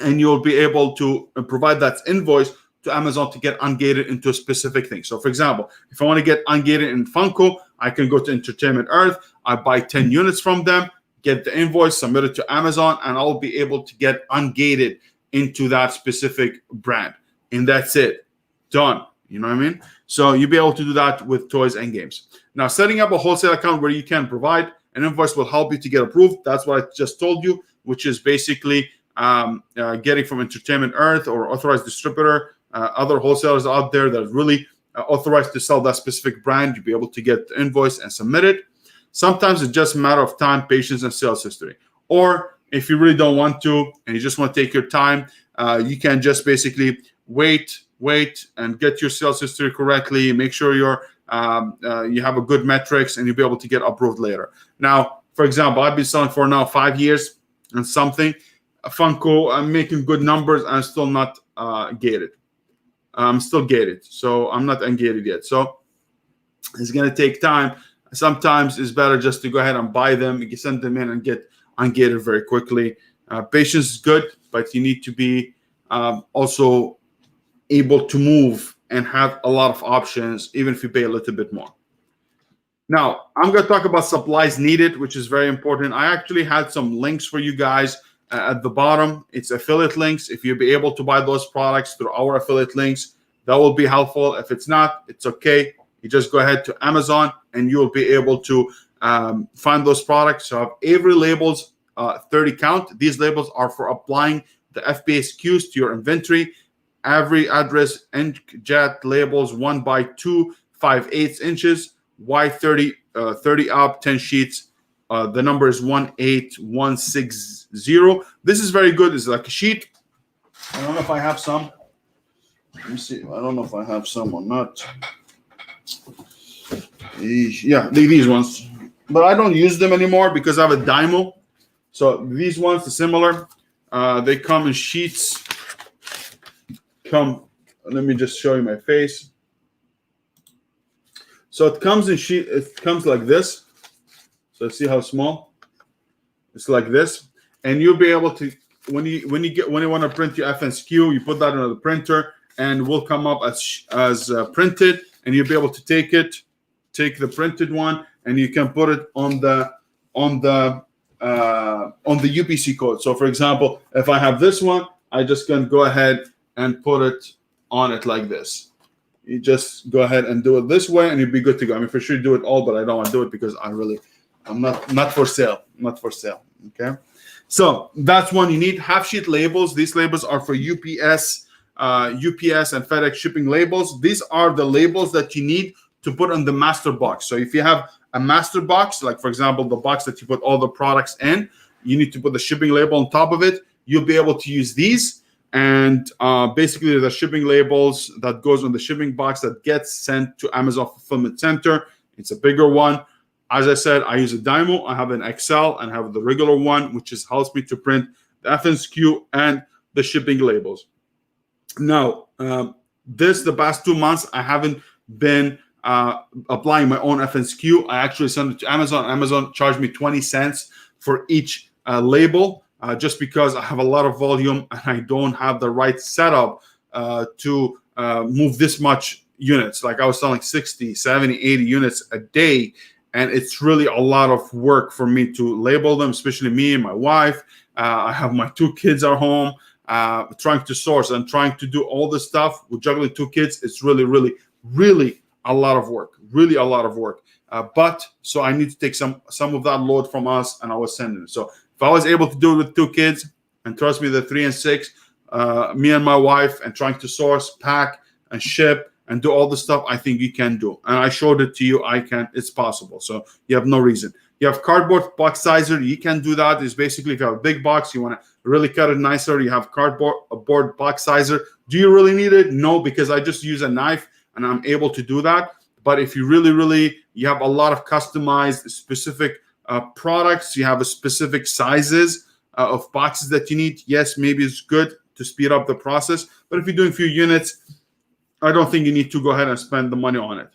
and you'll be able to provide that invoice to Amazon to get ungated into a specific thing. So, for example, if I want to get ungated in Funko, I can go to Entertainment Earth. I buy 10 units from them, get the invoice, submit it to Amazon, and I'll be able to get ungated into that specific brand. And that's it. Done. You know what I mean? So you'll be able to do that with toys and games. Now, setting up a wholesale account where you can provide an invoice will help you to get approved. That's what I just told you, which is basically getting from Entertainment Earth or authorized distributor, other wholesalers out there that are really authorized to sell that specific brand. You'll be able to get the invoice and submit it. Sometimes it's just a matter of time, patience, and sales history. Or if you really don't want to and you just want to take your time, you can just basically wait and get your sales history correctly. Make sure you have a good metrics, and you'll be able to get approved later. Now, for example, I've been selling for now 5 years and something. Funko, I'm making good numbers. I'm still not gated. I'm still gated, so I'm not ungated yet. So It's going to take time. Sometimes it's better just to go ahead and buy them. You can send them in and get ungated very quickly. Patience is good, but you need to be also able to move and have a lot of options, even if you pay a little bit more. Now, I'm going to talk about supplies needed, which is very important. I actually had some links for you guys at the bottom. It's affiliate links. If you'll be able to buy those products through our affiliate links, that will be helpful. If it's not, it's okay. You just go ahead to Amazon and you'll be able to find those products. So I have Avery labels, 30 count. These labels are for applying the FBA SKUs to your inventory. Avery address inkjet labels 1 by 2, 5/8 inches, wide 30 up, 10 sheets. The number is 18160. This is very good. It's like a sheet. I don't know if I have some. Let me see. I don't know if I have some or not. Yeah, these ones. But I don't use them anymore because I have a Dymo. So these ones are similar. They come in sheets. Let me just show you my face. So it comes in sheet. It comes like this. So see how small? It's like this, and you'll be able to when you want to print your FNSQ, you put that on the printer, and will come up as printed, and you'll be able to take the printed one, and you can put it on the UPC code. So for example, if I have this one, I just can go ahead and put it on it like this. You just go ahead and do it this way, and you'll be good to go. I mean, for sure, do it all, but I don't want to do it because I'm not for sale. Not for sale. Okay. So that's one you need. Half sheet labels. These labels are for UPS and FedEx shipping labels. These are the labels that you need to put on the master box. So if you have a master box, like for example, the box that you put all the products in, you need to put the shipping label on top of it. You'll be able to use these. And basically the shipping labels that goes on the shipping box that gets sent to Amazon Fulfillment Center. It's a bigger one. As I said, I use a Dymo. I have an Excel and have the regular one, which helps me to print the FNSQ and the shipping labels. Now, the past 2 months, I haven't been applying my own FNSQ. I actually sent it to Amazon. Amazon charged me 20 cents for each label. Just because I have a lot of volume and I don't have the right setup to move this much units. Like I was selling 60, 70, 80 units a day. And it's really a lot of work for me to label them, especially me and my wife. I have my 2 kids at home, trying to source and trying to do all this stuff with juggling 2 kids. It's really, really, really a lot of work, really a lot of work. So I need to take some of that load from us, and I was sending it. So if I was able to do it with 2 kids, and trust me, the 3 and 6, me and my wife, and trying to source, pack, and ship, and do all the stuff, I think you can do. And I showed it to you. It's possible. So you have no reason. You have cardboard box sizer. You can do that. It's basically if you have a big box, you want to really cut it nicer, you have cardboard box sizer. Do you really need it? No, because I just use a knife and I'm able to do that. But if you really, you have a lot of customized specific products, you have a specific sizes of boxes that you need, yes, maybe it's good to speed up the process. But if you're doing a few units, I don't think you need to go ahead and spend the money on it.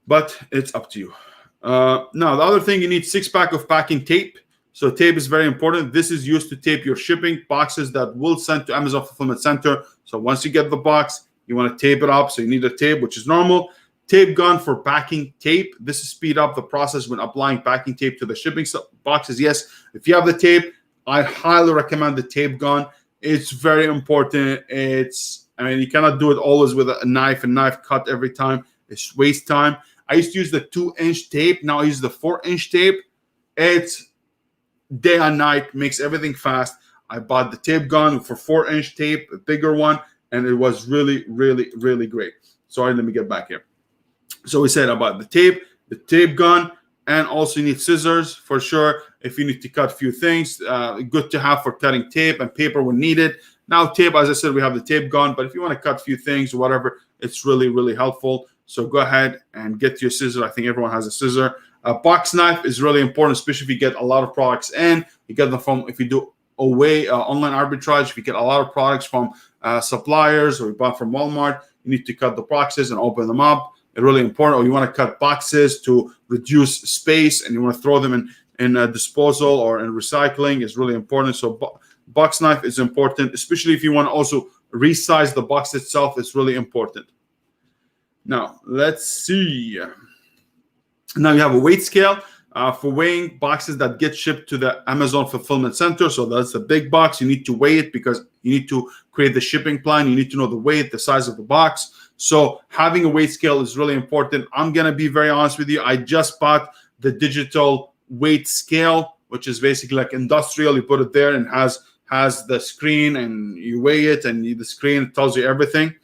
But it's up to you. Now, the other thing, you need 6-pack of packing tape. So tape is very important. This is used to tape your shipping boxes that will send to Amazon Fulfillment Center. So once you get the box, you want to tape it up. So you need a tape, which is normal. Tape gun for packing tape. This is speed up the process when applying packing tape to the shipping boxes. Yes, if you have the tape, I highly recommend the tape gun. It's very important. You cannot do it always with a knife and knife cut every time. It's waste time. I used to use the 2-inch tape. Now I use the 4-inch tape. It's day and night, makes everything fast. I bought the tape gun for 4-inch tape, a bigger one, and it was really, really, really great. Sorry, let me get back here. So we said about the tape gun, and also you need scissors for sure if you need to cut a few things. Good to have for cutting tape and paper when needed. Now tape, as I said, we have the tape gun, but if you want to cut a few things or whatever, it's really, really helpful. So go ahead and get your scissor. I think everyone has a scissor. A box knife is really important, especially if you get a lot of products in. You get them from, if you do online arbitrage, if you get a lot of products from suppliers or you buy from Walmart, you need to cut the boxes and open them up. really important, or you want to cut boxes to reduce space and you want to throw them in a disposal or in recycling, is really important. So box knife is important, especially if you want to also resize the box itself. It's really important. Now let's see. Now you have a weight scale for weighing boxes that get shipped to the Amazon fulfillment center. So that's a big box. You need to weigh it because you need to create the shipping plan. You need to know the weight, the size of the box. So having a weight scale is really important. I'm going to be very honest with you. I just bought the digital weight scale, which is basically like industrial. You put it there and has the screen and you weigh it, and the screen tells you everything.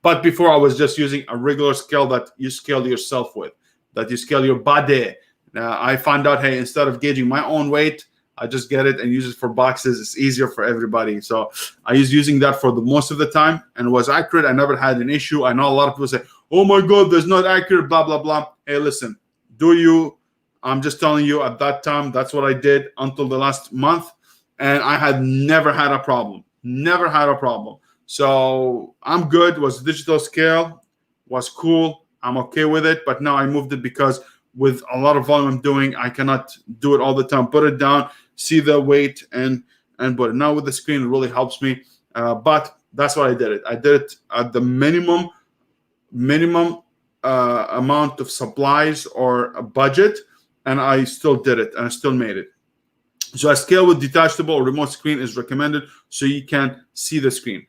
But before I was just using a regular scale that you scale yourself with, that you scale your body. I found out, hey, instead of gauging my own weight, I just get it and use it for boxes. It's easier for everybody. So I was using that for the most of the time, and it was accurate. I never had an issue. I know a lot of people say, oh my God, that's not accurate, blah, blah, blah. Hey, listen, do you? I'm just telling you, at that time, that's what I did until the last month. And I had never had a problem. Never had a problem. So I'm good. It was a digital scale, was cool. I'm okay with it. But now I moved it because with a lot of volume I'm doing, I cannot do it all the time. Put it down, see the weight, and put it. Now with the screen, it really helps me. But that's why I did it. I did it at the minimum amount of supplies or a budget, and I still did it, and I still made it. So a scale with detachable or remote screen is recommended so you can see the screen.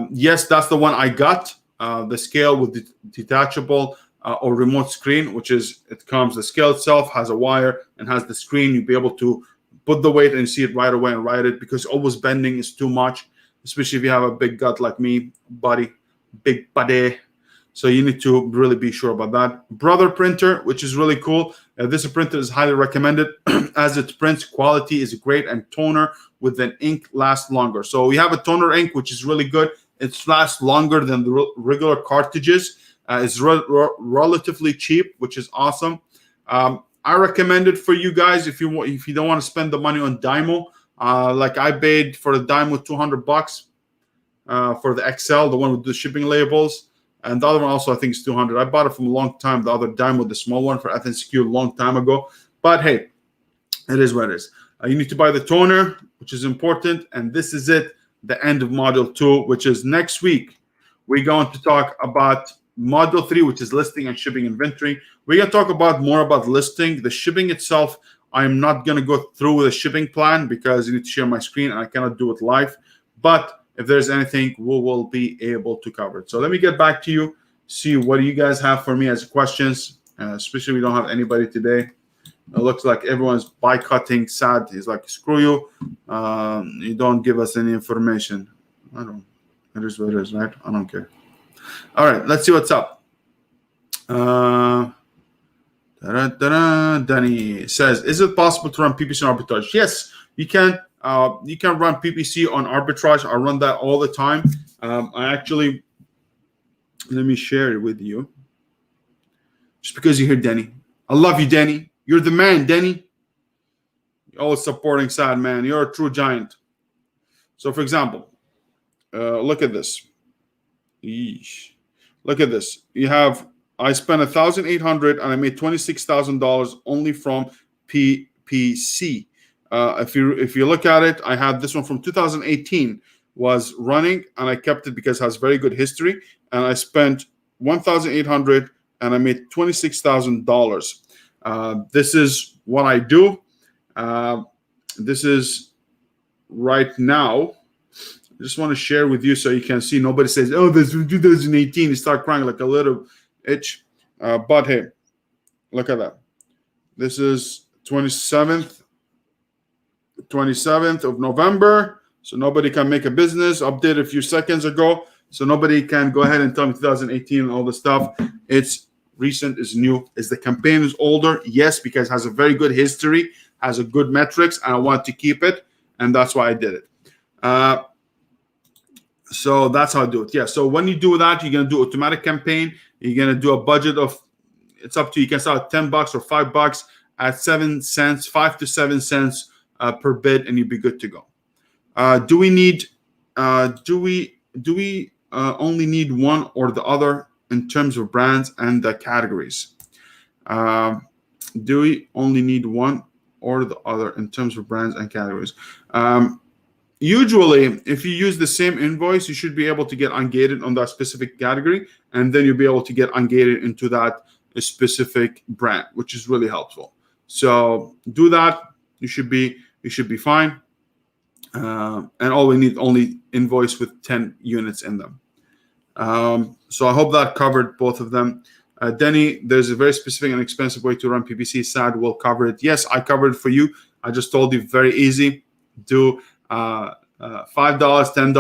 Yes, that's the one I got, the scale with detachable or remote screen, which is, the scale itself has a wire and has the screen. You'll be able to put the weight and see it right away and write it, because always bending is too much, especially if you have a big gut like me, big body. So you need to really be sure about that. Brother printer, which is really cool. This printer is highly recommended as its print quality is great, and toner with an ink lasts longer. So we have a toner ink, which is really good. It lasts longer than the regular cartridges. It's relatively cheap, which is awesome. I recommend it for you guys if you don't want to spend the money on Dymo. Like I paid for the Dymo $200 for the XL, the one with the shipping labels. And the other one also, I think, is $200. I bought it from a long time. The other Dymo, the small one for FNCQ, a long time ago. But hey, it is what it is. You need to buy the toner, which is important. And this is it, the end of Module 2, which is next week. We're going to talk about Module 3, which is listing and shipping inventory. We're going to talk more about listing. The shipping itself, I'm not going to go through with a shipping plan because you need to share my screen and I cannot do it live. But if there's anything, we will be able to cover it. So let me get back to you, see what do you guys have for me as questions, especially we don't have anybody today. It looks like everyone's boycotting, sad. He's like, screw you. You don't give us any information. It is what it is, right? I don't care. All right, let's see what's up. Danny says, is it possible to run PPC on Arbitrage? Yes, you can. You can run PPC on Arbitrage. I run that all the time. Let me share it with you. Just because you're here, Denny. I love you, Denny. You're the man, Denny. You're always supporting Sad Man. You're a true giant. So, for example, look at this. Yeesh. Look at this. I spent $1,800 and I made $26,000 only from PPC. If you look at it, I have this one from 2018 was running, and I kept it because it has very good history. And I spent $1,800 and I made $26,000. This is what I do. This is right now. I just want to share with you so you can see. Nobody says, "Oh, this is 2018." You start crying like a little itch. But hey, look at that. This is 27th of November. So nobody can make a business. Update a few seconds ago. So nobody can go ahead and tell me 2018 and all the stuff. It's recent, is new. Is the campaign is older? Yes, because it has a very good history, has a good metrics, and I want to keep it. And that's why I did it. So that's how I do it. Yeah. So when you do that, you're going to do automatic campaign. You're going to do a budget of, it's up to you. You can start at $10 or $5 at 7 cents, 5 to 7 cents per bid, and you'll be good to go. Do we only need one or the other? in terms of brands and the categories. Do we only need one or the other in terms of brands and categories? Usually, if you use the same invoice, you should be able to get ungated on that specific category, and then you'll be able to get ungated into that specific brand, which is really helpful. So do that. You should be fine. And all we need only invoice with 10 units in them. So I hope that covered both of them. Denny, there's a very specific and expensive way to run PPC. Sad, we'll cover it. Yes, I covered it for you. I just told you, very easy. Do $5, $10,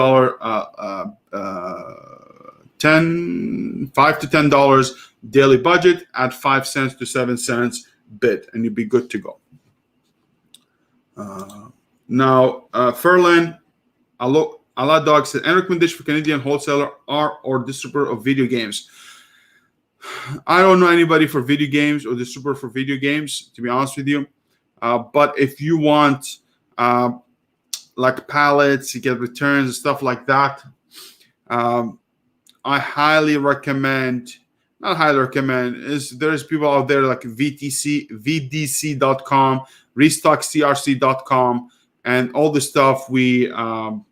$5 to $10 daily budget at 5 cents to 7 cents bid, and you'll be good to go. Now, Ferlin, Allah Dog said, any recommendation for Canadian wholesaler or distributor of video games? I don't know anybody for video games or distributor for video games, to be honest with you. But if you want like pallets, you get returns and stuff like that, I highly recommend, not highly recommend, there's people out there like VDC.com, RestockCRC.com, and all the stuff all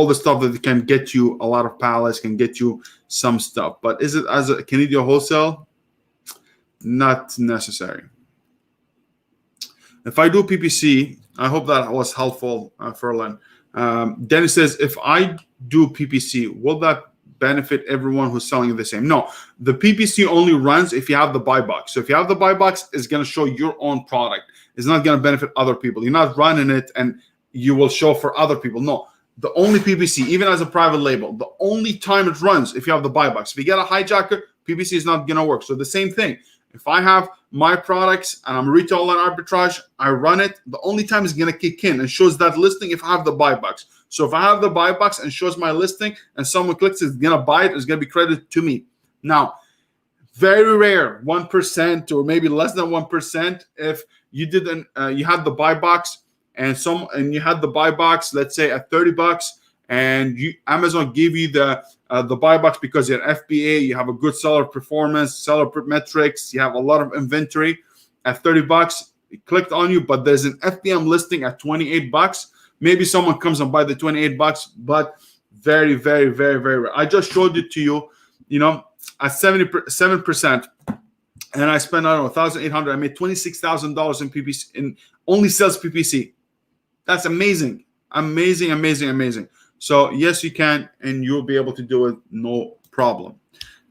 the stuff that can get you a lot of pallets, can get you some stuff. But is it as a Canadian wholesale? Not necessary. If I do PPC, I hope that was helpful, Ferlin. Dennis says, if I do PPC, will that benefit everyone who's selling the same? No, the PPC only runs if you have the buy box. So if you have the buy box, it's going to show your own product. It's not going to benefit other people. You're not running it and you will show for other people. No, the only PPC, even as a private label, the only time it runs if you have the buy box. If you get a hijacker, PPC is not going to work. So the same thing. If I have my products and I'm retail and arbitrage, I run it. The only time it's going to kick in and shows that listing if I have the buy box. So if I have the buy box and shows my listing and someone clicks, it's going to buy it. It's going to be credited to me. Now, very rare, 1% or maybe less than 1%. If you didn't, you had the buy box and you had the buy box, let's say at $30, and Amazon gave you the buy box because you're FBA, you have a good seller performance, seller metrics, you have a lot of inventory at $30. It clicked on you, but there's an FBM listing at $28. Maybe someone comes and buy the $28, but very, very, very, very rare. I just showed it to you, at 77%, and I spent, I don't know, $1,800. I made $26,000 in PPC, in only sales PPC. That's amazing, amazing, amazing, amazing. So yes, you can, and you'll be able to do it, no problem.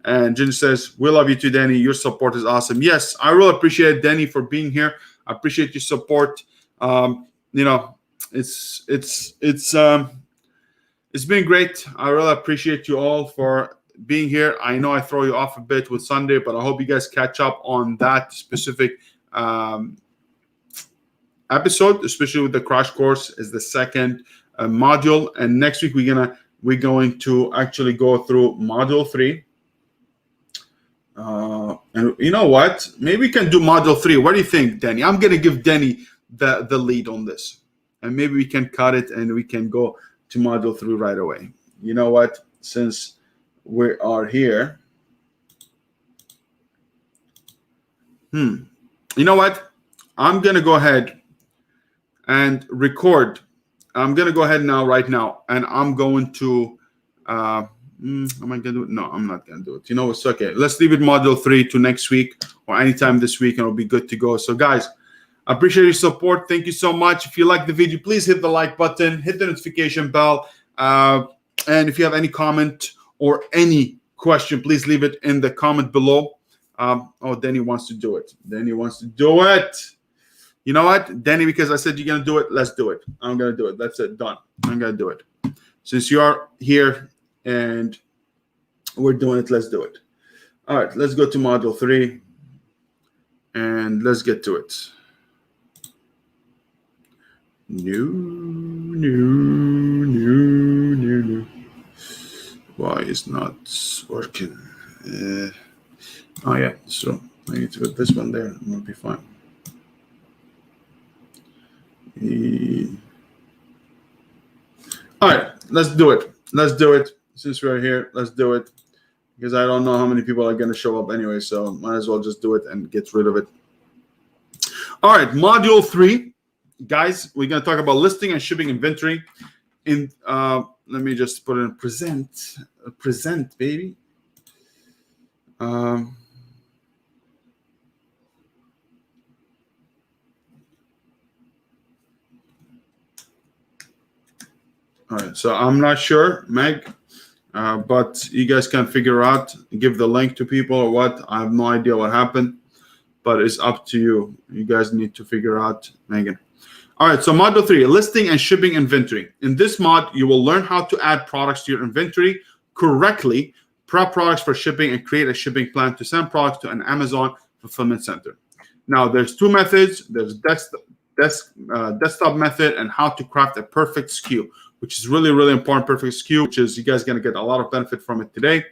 And Jen says, we love you too, Danny. Your support is awesome. Yes, I really appreciate Danny for being here. I appreciate your support. It's been great. I really appreciate you all for being here. I know I throw you off a bit with Sunday, but I hope you guys catch up on that specific episode, especially with the crash course is the second module. And next week we're going to actually go through module 3. And you know what? Maybe we can do module 3. What do you think, Danny? I'm going to give Danny the lead on this. And maybe we can cut it and we can go to module 3 right away. You know what? Since we are here. You know what? I'm going to go ahead and record. I'm going to go ahead now, right now. And I'm going to, am I going to do it? No, I'm not going to do it. It's okay. Let's leave it module 3 to next week or anytime this week and it'll be good to go. So guys, I appreciate your support. Thank you so much. If you like the video, please hit the like button, hit the notification bell. And if you have any comment or any question, please leave it in the comment below. Danny wants to do it. Danny wants to do it. You know what, Danny, because I said you're going to do it, let's do it. I'm going to do it. That's it. Done. I'm going to do it. Since you are here and we're doing it, let's do it. All right, let's go to module 3 and let's get to it. No. Why is not working? Yeah, so I need to put this one there. It'll be fine. All right, let's do it. Let's do it. Since we're here, let's do it. because I don't know how many people are going to show up anyway. So might as well just do it and get rid of it. All right, module 3, guys. We're going to talk about listing and shipping inventory. In let me just put it in present, baby. All right, so I'm not sure, Meg, but you guys can figure out, give the link to people or what. I have no idea what happened, but it's up to you. You guys need to figure out, Megan. All right, so module 3, listing and shipping inventory. In this mod, you will learn how to add products to your inventory correctly, prep products for shipping, and create a shipping plan to send products to an Amazon fulfillment center. Now, there's 2 methods. There's desktop method and how to craft a perfect SKU, which is really, really important. Perfect SKU, which is you guys going to get a lot of benefit from it today.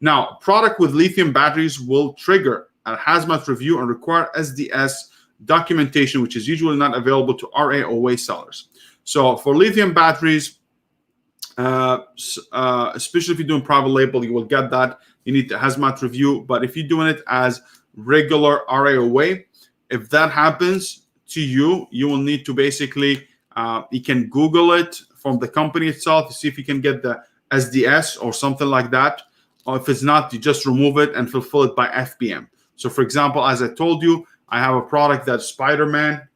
Now, a product with lithium batteries will trigger a hazmat review and require SDS documentation, which is usually not available to RA or way sellers. So for lithium batteries, especially if you're doing private label, you will get that. You need the hazmat review. But if you're doing it as regular RA or way, if that happens to you, you will need to basically, you can Google it from the company itself to see if you can get the SDS or something like that. Or if it's not, you just remove it and fulfill it by FBM. So for example, as I told you, I have a product that Spider-Man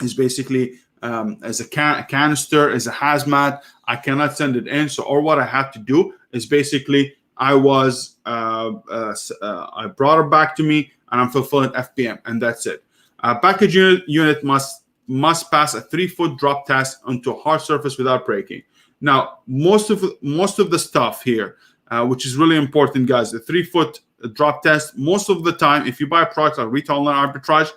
is basically as a canister, as a hazmat. I cannot send it in. So, or what I have to do is basically I brought it back to me and I'm fulfilling FBM, and that's it. Package unit must pass a 3-foot drop test onto a hard surface without breaking. Now, most of the stuff here, which is really important, guys, the 3-foot drop test, most of the time, if you buy a product like Retail Online Arbitrage,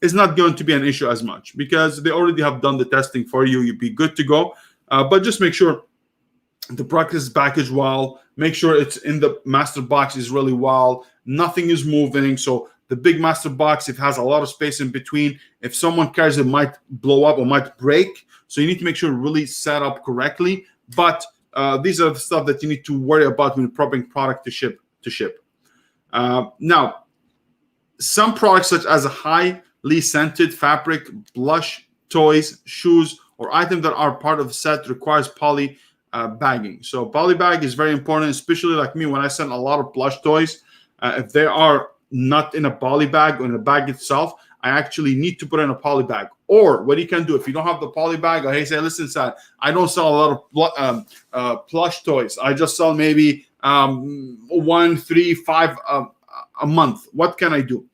is not going to be an issue as much because they already have done the testing for you. You'd be good to go. But just make sure the product is packaged well. Make sure it's in the master box is really well. Nothing is moving. So the big master box, if it has a lot of space in between, if someone carries it, might blow up or might break. So you need to make sure really set up correctly. But these are the stuff that you need to worry about when you're prepping product to ship. Now, some products such as a highly scented fabric, blush, toys, shoes, or items that are part of the set requires poly bagging. So poly bag is very important, especially like me when I send a lot of blush toys. If they are not in a poly bag or in the bag itself, I actually need to put in a poly bag. Or what you can do if you don't have the poly bag, or hey, say, listen, Sad, I don't sell a lot of plush toys. I just sell maybe 1, 3, 5 a month. What can I do?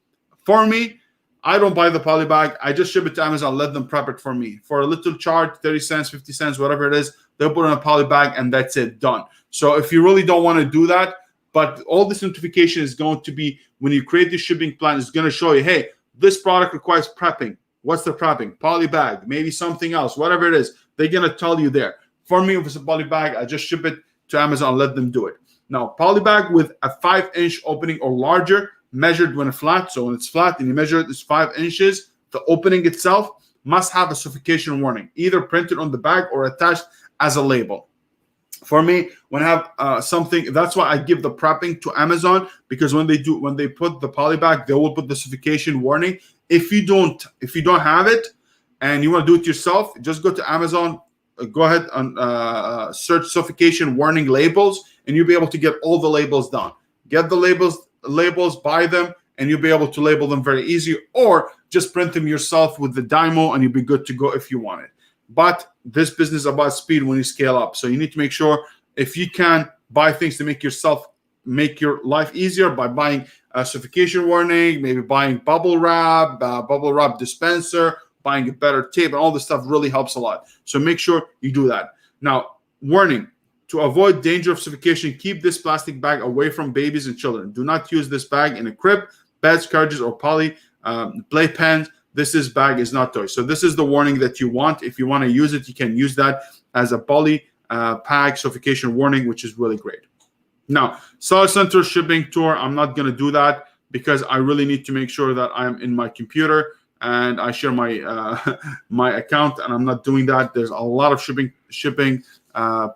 For me, I don't buy the poly bag. I just ship it to Amazon, let them prep it for me. For a little charge, 30 cents, 50 cents, whatever it is, they'll put in a poly bag and that's it, done. So if you really don't want to do that, but all this notification is going to be, when you create the shipping plan, it's going to show you, hey, this product requires prepping. What's the prepping? Poly bag, maybe something else, whatever it is, they're going to tell you there. For me, if it's a poly bag, I just ship it to Amazon, let them do it. Now, poly bag with a 5-inch opening or larger, measured when it's flat. So when it's flat and you measure it, it's 5 inches. The opening itself must have a suffocation warning, either printed on the bag or attached as a label. For me, when I have something, that's why I give the prepping to Amazon, because when they put the poly bag, they will put the suffocation warning. If you don't have it and you want to do it yourself, just go to Amazon, go ahead and search suffocation warning labels, and you'll be able to get all the labels done. Get the labels, buy them, and you'll be able to label them very easy, or just print them yourself with the Dymo and you'll be good to go if you want it. But this business is about speed when you scale up. So you need to make sure if you can buy things to make your life easier by buying a suffocation warning, maybe buying bubble wrap dispenser, buying a better tape, and all this stuff really helps a lot. So make sure you do that. Now, warning. To avoid danger of suffocation, keep this plastic bag away from babies and children. Do not use this bag in a crib, beds, cartridges, or poly playpens. This bag is not toy. So this is the warning that you want. If you want to use it, you can use that as a poly pack suffocation warning, which is really great. Now, Seller Center shipping tour, I'm not going to do that because I really need to make sure that I'm in my computer and I share my my account, and I'm not doing that. There's a lot of shipping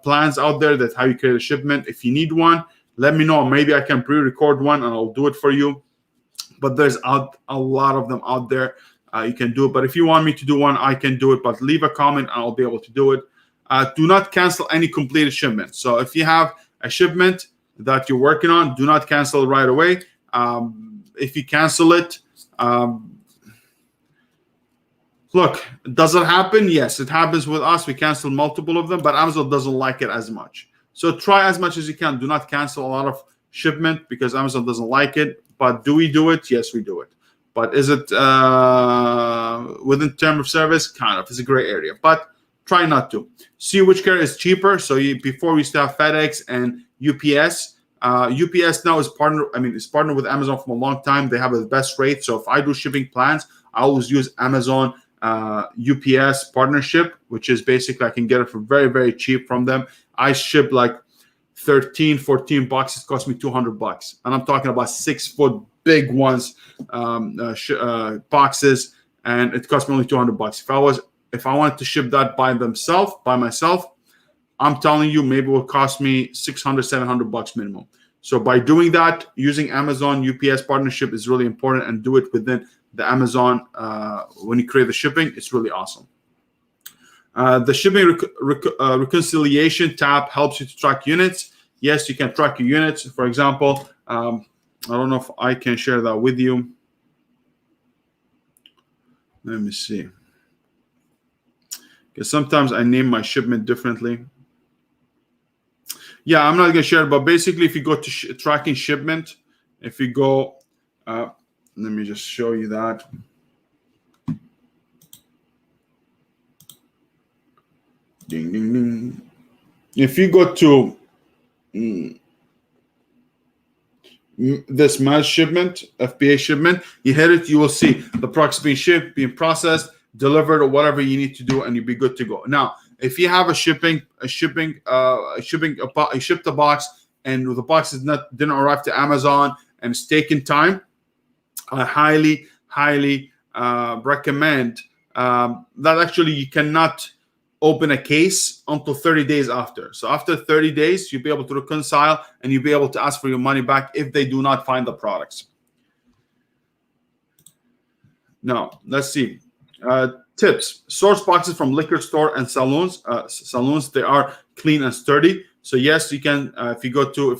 plans out there. That's how you create a shipment. If you need one, let me know. Maybe I can pre-record one and I'll do it for you. But there's a lot of them out there. You can do it. But if you want me to do one, I can do it. But leave a comment and I'll be able to do it. Do not cancel any completed shipment. So if you have a shipment that you're working on, do not cancel it right away. If you cancel it, look, does it happen? Yes, it happens with us. We cancel multiple of them, but Amazon doesn't like it as much. So try as much as you can. Do not cancel a lot of shipment because Amazon doesn't like it. But do we do it? Yes, we do it. But is it within term of service? Kind of. It's a gray area. But try not to. See which carrier is cheaper. So before we used to have FedEx and UPS. UPS now is partnered with Amazon for a long time. They have the best rate. So if I do shipping plans, I always use Amazon UPS partnership, which is basically I can get it for very, very cheap from them. I ship like 13, 14 boxes. Cost me $200. And I'm talking about 6-foot big ones, boxes. And it cost me only $200. If I wanted to ship that by myself, I'm telling you, maybe it will cost me $600, $700 minimum. So by doing that, using Amazon UPS partnership is really important, and do it within the Amazon. When you create the shipping, it's really awesome. The shipping reconciliation tab helps you to track units. Yes, you can track your units. For example, I don't know if I can share that with you. Let me see. Because sometimes I name my shipment differently. Yeah, I'm not going to share it, but basically if you go to tracking shipment, if you go, let me just show you that. Ding, ding, ding. If you go to this mass shipment, FBA shipment, you hit it, you will see the products being shipped, being processed, delivered, or whatever you need to do, and you'll be good to go. Now, if you have you shipped a box and the box didn't arrive to Amazon and it's taken time, I highly recommend that actually you cannot open a case until 30 days after. So after 30 days, you'll be able to reconcile and you'll be able to ask for your money back if they do not find the products. Now, let's see. Tips: source boxes from liquor store and saloons. They are clean and sturdy. So yes, you can. If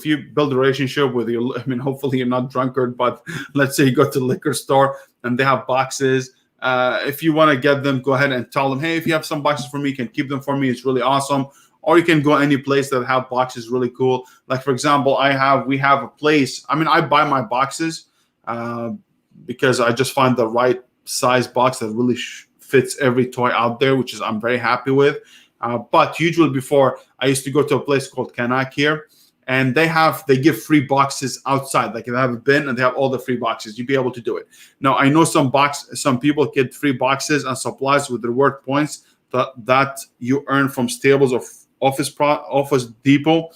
you build a relationship with your, hopefully you're not drunkard, but let's say you go to the liquor store and they have boxes. If you want to get them, go ahead and tell them, hey, if you have some boxes for me, you can keep them for me. It's really awesome. Or you can go any place that have boxes, really cool. Like for example, we have a place. I buy my boxes because I just find the right size box that really fits every toy out there, which I'm very happy with. But usually before, I used to go to a place called Kanak here, and they give free boxes outside. Like they have a bin and they have all the free boxes. You'd be able to do it. Now I know some people get free boxes and supplies with reward points that you earn from Stables or Office Depot.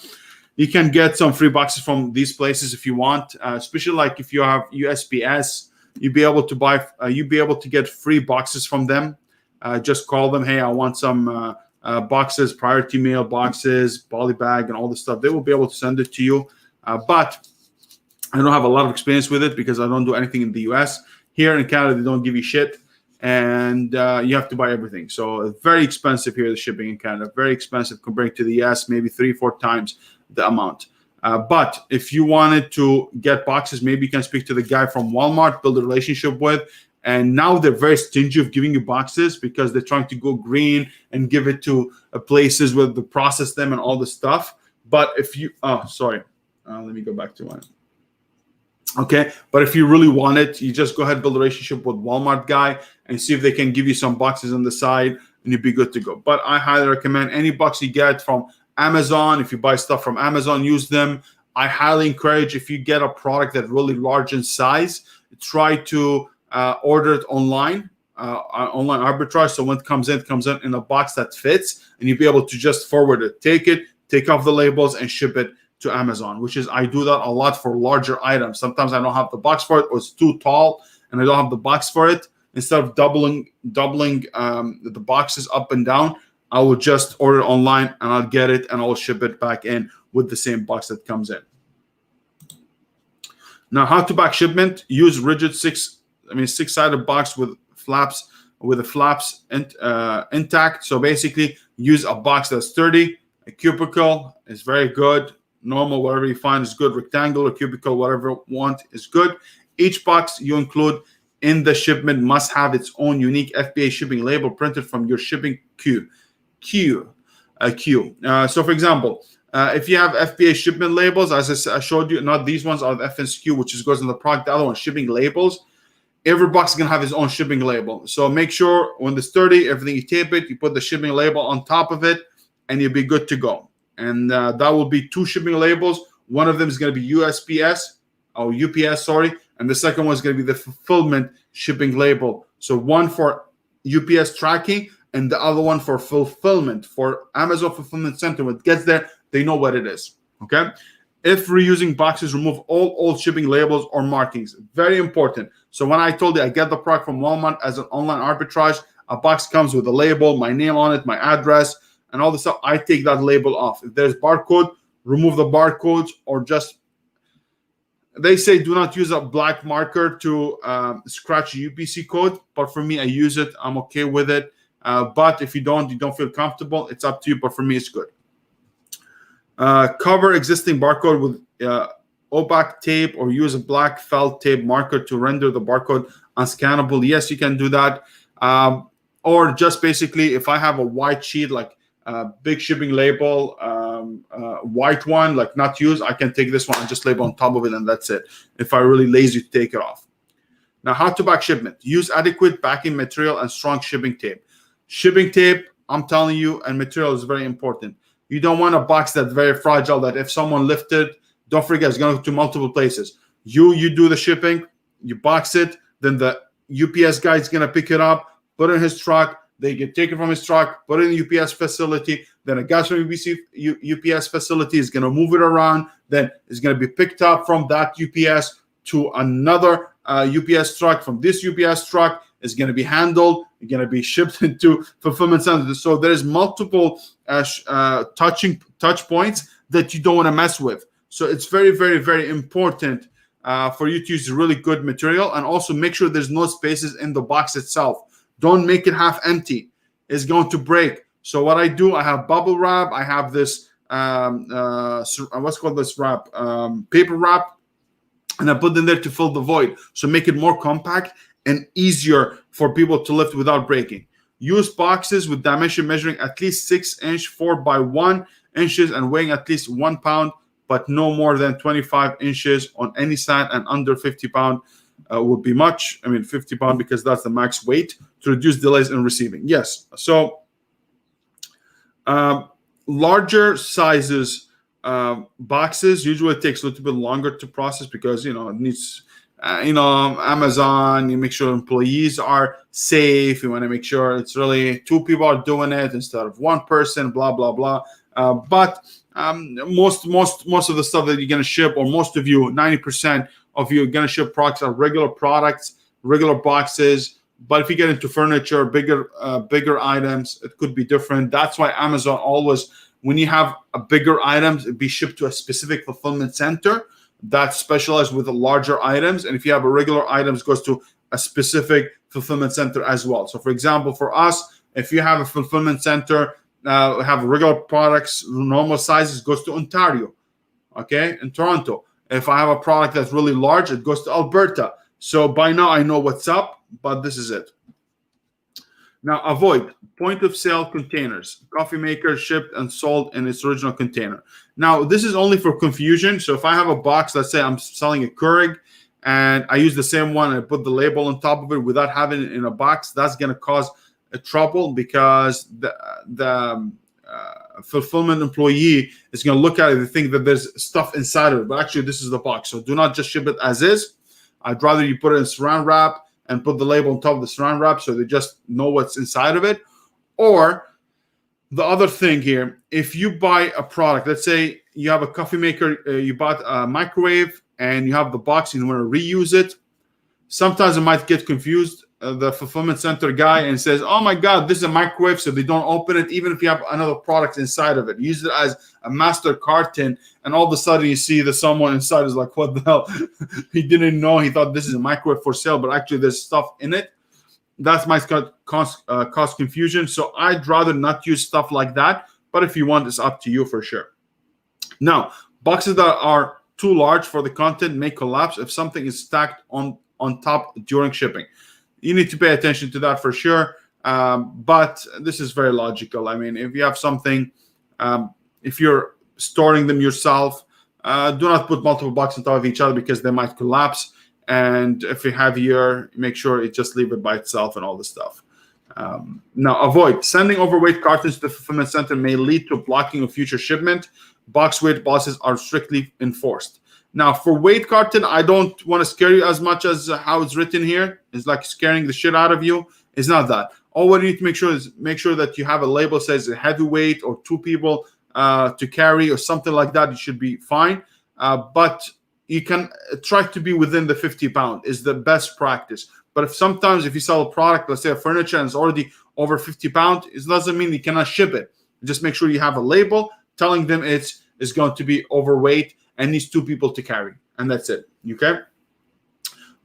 You can get some free boxes from these places if you want, especially like if you have USPS. You'll be able to get free boxes from them. Just call them. Hey, I want some boxes, priority mail boxes, poly bag, and all this stuff. They will be able to send it to you. But I don't have a lot of experience with it because I don't do anything in the US. Here in Canada, they don't give you shit, and you have to buy everything. So it's very expensive here, the shipping in Canada. Very expensive compared to the US, maybe 3-4 times the amount. But if you wanted to get boxes, maybe you can speak to the guy from Walmart, build a relationship with. And now they're very stingy of giving you boxes because they're trying to go green and give it to places where they process them and all this stuff. But if you, let me go back to one. Okay, but if you really want it, you just go ahead and build a relationship with Walmart guy and see if they can give you some boxes on the side and you'll be good to go. But I highly recommend any box you get from Amazon. If you buy stuff from Amazon, use them. I highly encourage, if you get a product that's really large in size, try to order it online arbitrage. So when it comes in a box that fits, and you'll be able to just forward it, take off the labels and ship it to Amazon, which is, I do that a lot for larger items. Sometimes I don't have the box for it, or it's too tall and I don't have the box for it. Instead of doubling the boxes up and down, I will just order online and I'll get it and I'll ship it back in with the same box that comes in. Now, how to back shipment? Use rigid six-sided box with flaps, with the flaps intact. So basically, use a box that's sturdy. A cubicle is very good. Normal, whatever you find is good. Rectangular, cubicle, whatever you want is good. Each box you include in the shipment must have its own unique FBA shipping label printed from your shipping queue. So, for example, if you have FBA shipment labels, as I showed you, not these ones are the FSQ, which goes in the product. The other one, shipping labels. Every box is going to have its own shipping label. So make sure when it's sturdy, everything you tape it, you put the shipping label on top of it, and you'll be good to go. And that will be 2 shipping labels. One of them is going to be UPS, sorry. And the second one is going to be the fulfillment shipping label. So one for UPS tracking and the other one for fulfillment, for Amazon Fulfillment Center. When it gets there, they know what it is, okay? If reusing boxes, remove all old shipping labels or markings. Very important. So when I told you I get the product from Walmart as an online arbitrage, a box comes with a label, my name on it, my address, and all this stuff. I take that label off. If there's barcode, remove the barcodes, or just, they say do not use a black marker to scratch a UPC code, but for me, I use it. I'm okay with it. But if you don't feel comfortable, it's up to you. But for me, it's good. Cover existing barcode with opaque tape or use a black felt tape marker to render the barcode unscannable. Yes, you can do that. Or just basically, if I have a white sheet, like big shipping label, white one, like not used, I can take this one and just label on top of it, and that's it. If I'm really lazy to take it off. Now, how to back shipment. Use adequate backing material and strong shipping tape. Shipping tape, I'm telling you, and material is very important. You don't want a box that's very fragile, that if someone lifted, don't forget, it's going to multiple places. You do the shipping, you box it, then the UPS guy is going to pick it up, put it in his truck, they get taken from his truck, put it in the UPS facility, then a guy from UPS facility is going to move it around, then it's going to be picked up from that UPS to another UPS truck. From this UPS truck, is going to be handled, it's going to be shipped into fulfillment centers. So there's multiple touch points that you don't want to mess with. So it's very, very, very important for you to use really good material, and also make sure there's no spaces in the box itself. Don't make it half empty. It's going to break. So what I do, I have bubble wrap. I have this, what's called this wrap? Paper wrap. And I put them there to fill the void. So make it more compact and easier for people to lift without breaking. Use boxes with dimension measuring at least 6-inch 4 by 1 inches and weighing at least 1 pound, but no more than 25 inches on any side, and under 50 pound would be much. 50 pound, because that's the max weight, to reduce delays in receiving. Yes. So larger sizes boxes usually takes a little bit longer to process, because it needs Amazon, you make sure employees are safe. You want to make sure it's really 2 people are doing it instead of 1 person, blah blah blah. But most of the stuff that you're going to ship, or most of you, 90% of you are going to ship products, are regular products, regular boxes. But if you get into furniture, bigger items, it could be different. That's why Amazon always, when you have a bigger items, it be shipped to a specific fulfillment center that's specialized with the larger items. And if you have a regular items, goes to a specific fulfillment center as well. So for example, for us, if you have a fulfillment center, have regular products, normal sizes, goes to Ontario, okay, in Toronto. If I have a product that's really large, it goes to Alberta. So by now I know what's up, but this is it. Now, avoid point of sale containers. Coffee maker shipped and sold in its original container. Now, this is only for confusion. So if I have a box, let's say I'm selling a Keurig, and I use the same one and I put the label on top of it without having it in a box, that's going to cause a trouble, because the fulfillment employee is going to look at it and think that there's stuff inside of it. But actually, this is the box. So do not just ship it as is. I'd rather you put it in saran wrap and put the label on top of the saran wrap so they just know what's inside of it. Or the other thing here, if you buy a product, let's say you have a coffee maker, you bought a microwave and you have the box and you want to reuse it, sometimes it might get confused. the fulfillment center guy and says, "Oh my God, this is a microwave," so they don't open it, even if you have another product inside of it. Use it as a master carton, and all of a sudden you see that someone inside is like, "What the hell?" He didn't know. He thought this is a microwave for sale, but actually there's stuff in it. That might cause confusion. So I'd rather not use stuff like that. But if you want, it's up to you for sure. Now, boxes that are too large for the content may collapse if something is stacked on top during shipping. You need to pay attention to that for sure. But this is very logical. I mean, if you have something, if you're storing them yourself, do not put multiple boxes on top of each other because they might collapse. And if you have here, make sure you just leave it by itself and all this stuff. Now, avoid sending overweight cartons to the fulfillment center may lead to blocking of future shipment. Box weight policies are strictly enforced. Now, for weight carton, I don't want to scare you as much as how it's written here. It's like scaring the shit out of you. It's not that. All what you need to make sure that you have a label that says a heavyweight or 2 people to carry or something like that. You should be fine. But you can try to be within the 50 pound is the best practice. But if you sell a product, let's say a furniture, and it's already over 50 pounds, it doesn't mean you cannot ship it. Just make sure you have a label telling them it's going to be overweight and needs 2 people to carry, and that's it. Okay.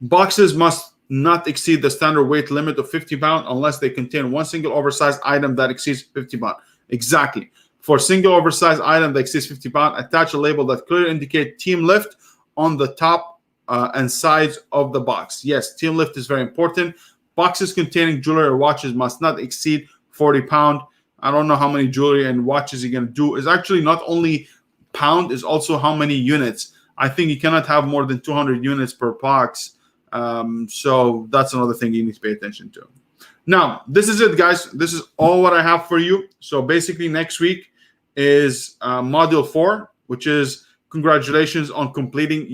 Boxes must not exceed the standard weight limit of 50 pounds unless they contain one single oversized item that exceeds 50 pounds. Exactly. For a single oversized item that exceeds 50 pounds, attach a label that clearly indicates team lift on the top and sides of the box. Yes, team lift is very important. Boxes containing jewelry or watches must not exceed 40 pounds. I don't know how many jewelry and watches you're going to do. It's actually not only pound, it's also how many units. I think you cannot have more than 200 units per box. So that's another thing you need to pay attention to. Now, this is it, guys. This is all what I have for you. So basically next week is module 4, which is congratulations on completing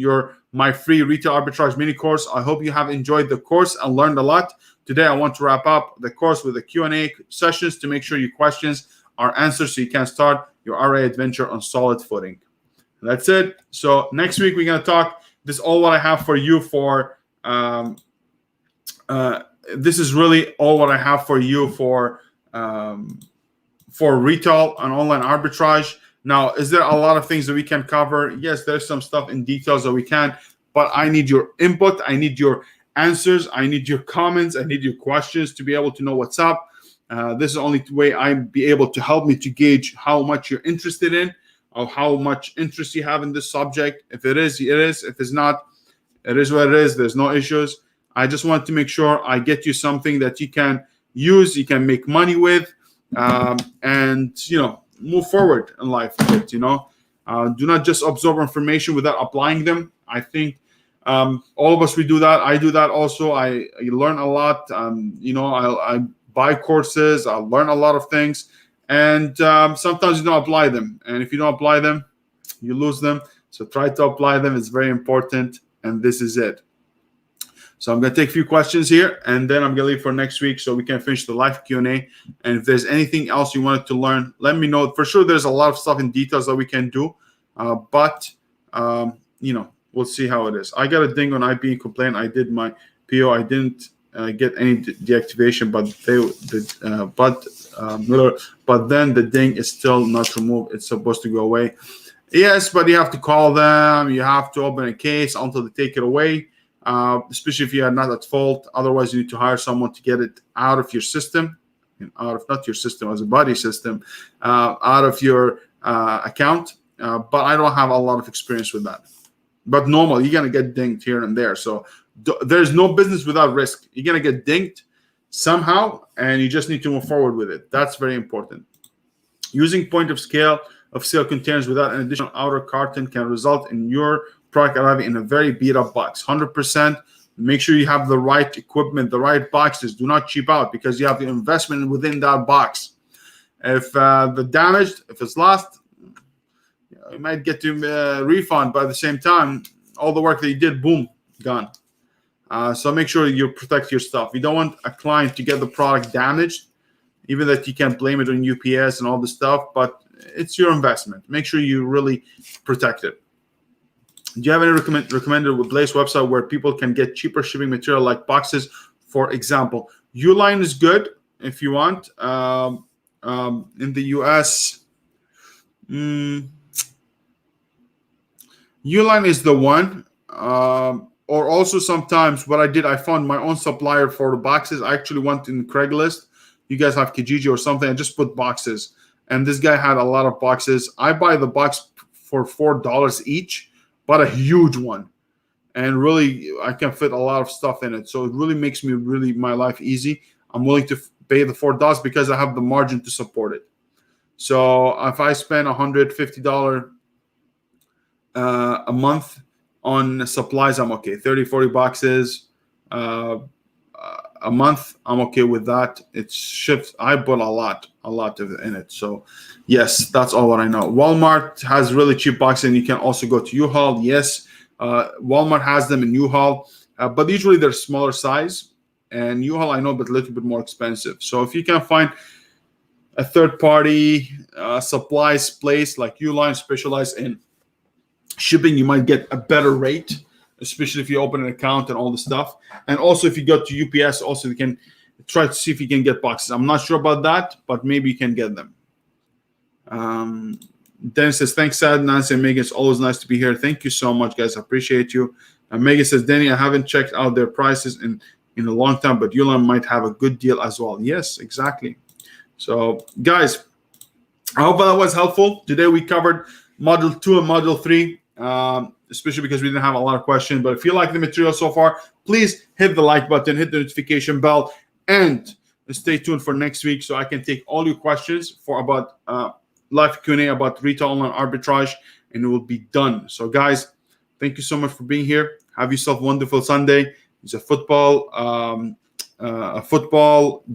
my free retail arbitrage mini course. I hope you have enjoyed the course and learned a lot. Today, I want to wrap up the course with the Q&A sessions to make sure your questions are answered so you can start your RA adventure on solid footing. That's it. So next week, we're going to talk. This is all what I have for you for this is really all what I have for you for retail and online arbitrage. Now, is there a lot of things that we can cover? Yes, there's some stuff in details that we can, but I need your input. I need your answers. I need your comments. I need your questions to be able to know what's up. This is the only way I'd be able to help me to gauge how much you're interested in or how much interest you have in this subject. If it is, it is. If it's not, it is what it is. There's no issues. I just want to make sure I get you something that you can use, you can make money with, and, move forward in life with it, do not just absorb information without applying them. I think all of us, we do that. I do that also. I learn a lot. I buy courses. I learn a lot of things, and sometimes you don't apply them. And if you don't apply them, you lose them. So try to apply them. It's very important. And this is it. So I'm going to take a few questions here, and then I'm going to leave for next week so we can finish the live Q&A. And if there's anything else you wanted to learn, let me know. For sure, there's a lot of stuff in details that we can do, but we'll see how it is. I got a ding on IP complaint. I did my PO. I didn't get any deactivation, but then the ding is still not removed. It's supposed to go away. Yes, but you have to call them. You have to open a case until they take it away. Especially if you are not at fault. Otherwise, you need to hire someone to get it out of your system, not your system as a body system, out of your account. But I don't have a lot of experience with that. But normal, you're going to get dinged here and there. So there's no business without risk. You're going to get dinged somehow, and you just need to move forward with it. That's very important. Using point of sale containers without an additional outer carton can result in your product arriving in a very beat up box. 100%. Make sure you have the right equipment, the right boxes. Do not cheap out because you have the investment within that box. If if it's lost, you might get to refund, but at the same time, all the work that you did, boom, gone. So make sure you protect your stuff. You don't want a client to get the product damaged, even that you can blame it on UPS and all this stuff, but it's your investment. Make sure you really protect it. Do you have any recommended Blaze website where people can get cheaper shipping material like boxes For example, Uline is good if you want. In the US, Uline is the one. Or also sometimes what I did, I found my own supplier for the boxes. I actually went in Craigslist. You guys have Kijiji or something. I just put boxes. And this guy had a lot of boxes. I buy the box for $4 each, but a huge one. And really, I can fit a lot of stuff in it. So it really makes me my life easy. I'm willing to pay the $4 because I have the margin to support it. So if I spend $150 a month on supplies, I'm okay. 30, 40 boxes a month, I'm okay with that. It's shipped. I bought a lot in it. So yes, that's all what I know. Walmart has really cheap boxes, and you can also go to U-Haul. Yes, Walmart has them in U-Haul, but usually they're smaller size. And U-Haul, I know, but a little bit more expensive. So if you can find a third-party supplies place like Uline specialized in shipping, you might get a better rate, especially if you open an account and all the stuff. And also, if you go to UPS, also you can try to see if you can get boxes. I'm not sure about that, but maybe you can get them. Dennis says, thanks, Sad, Nancy, and Megan. It's always nice to be here. Thank you so much, guys. I appreciate you. Megan says, Danny, I haven't checked out their prices in a long time, but Uline might have a good deal as well. Yes, exactly. So, guys, I hope that was helpful. Today we covered Module 2 and Module 3. Especially because we didn't have a lot of questions. But if you like the material so far, please hit the like button, hit the notification bell, and stay tuned for next week so I can take all your questions for about live Q&A about retail online arbitrage, and it will be done. So, guys, thank you so much for being here. Have yourself a wonderful Sunday. It's a football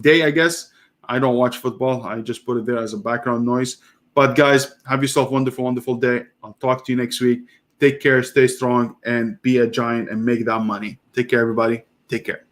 day, I guess. I don't watch football. I just put it there as a background noise. But, guys, have yourself a wonderful, wonderful day. I'll talk to you next week. Take care, stay strong, and be a giant and make that money. Take care, everybody. Take care.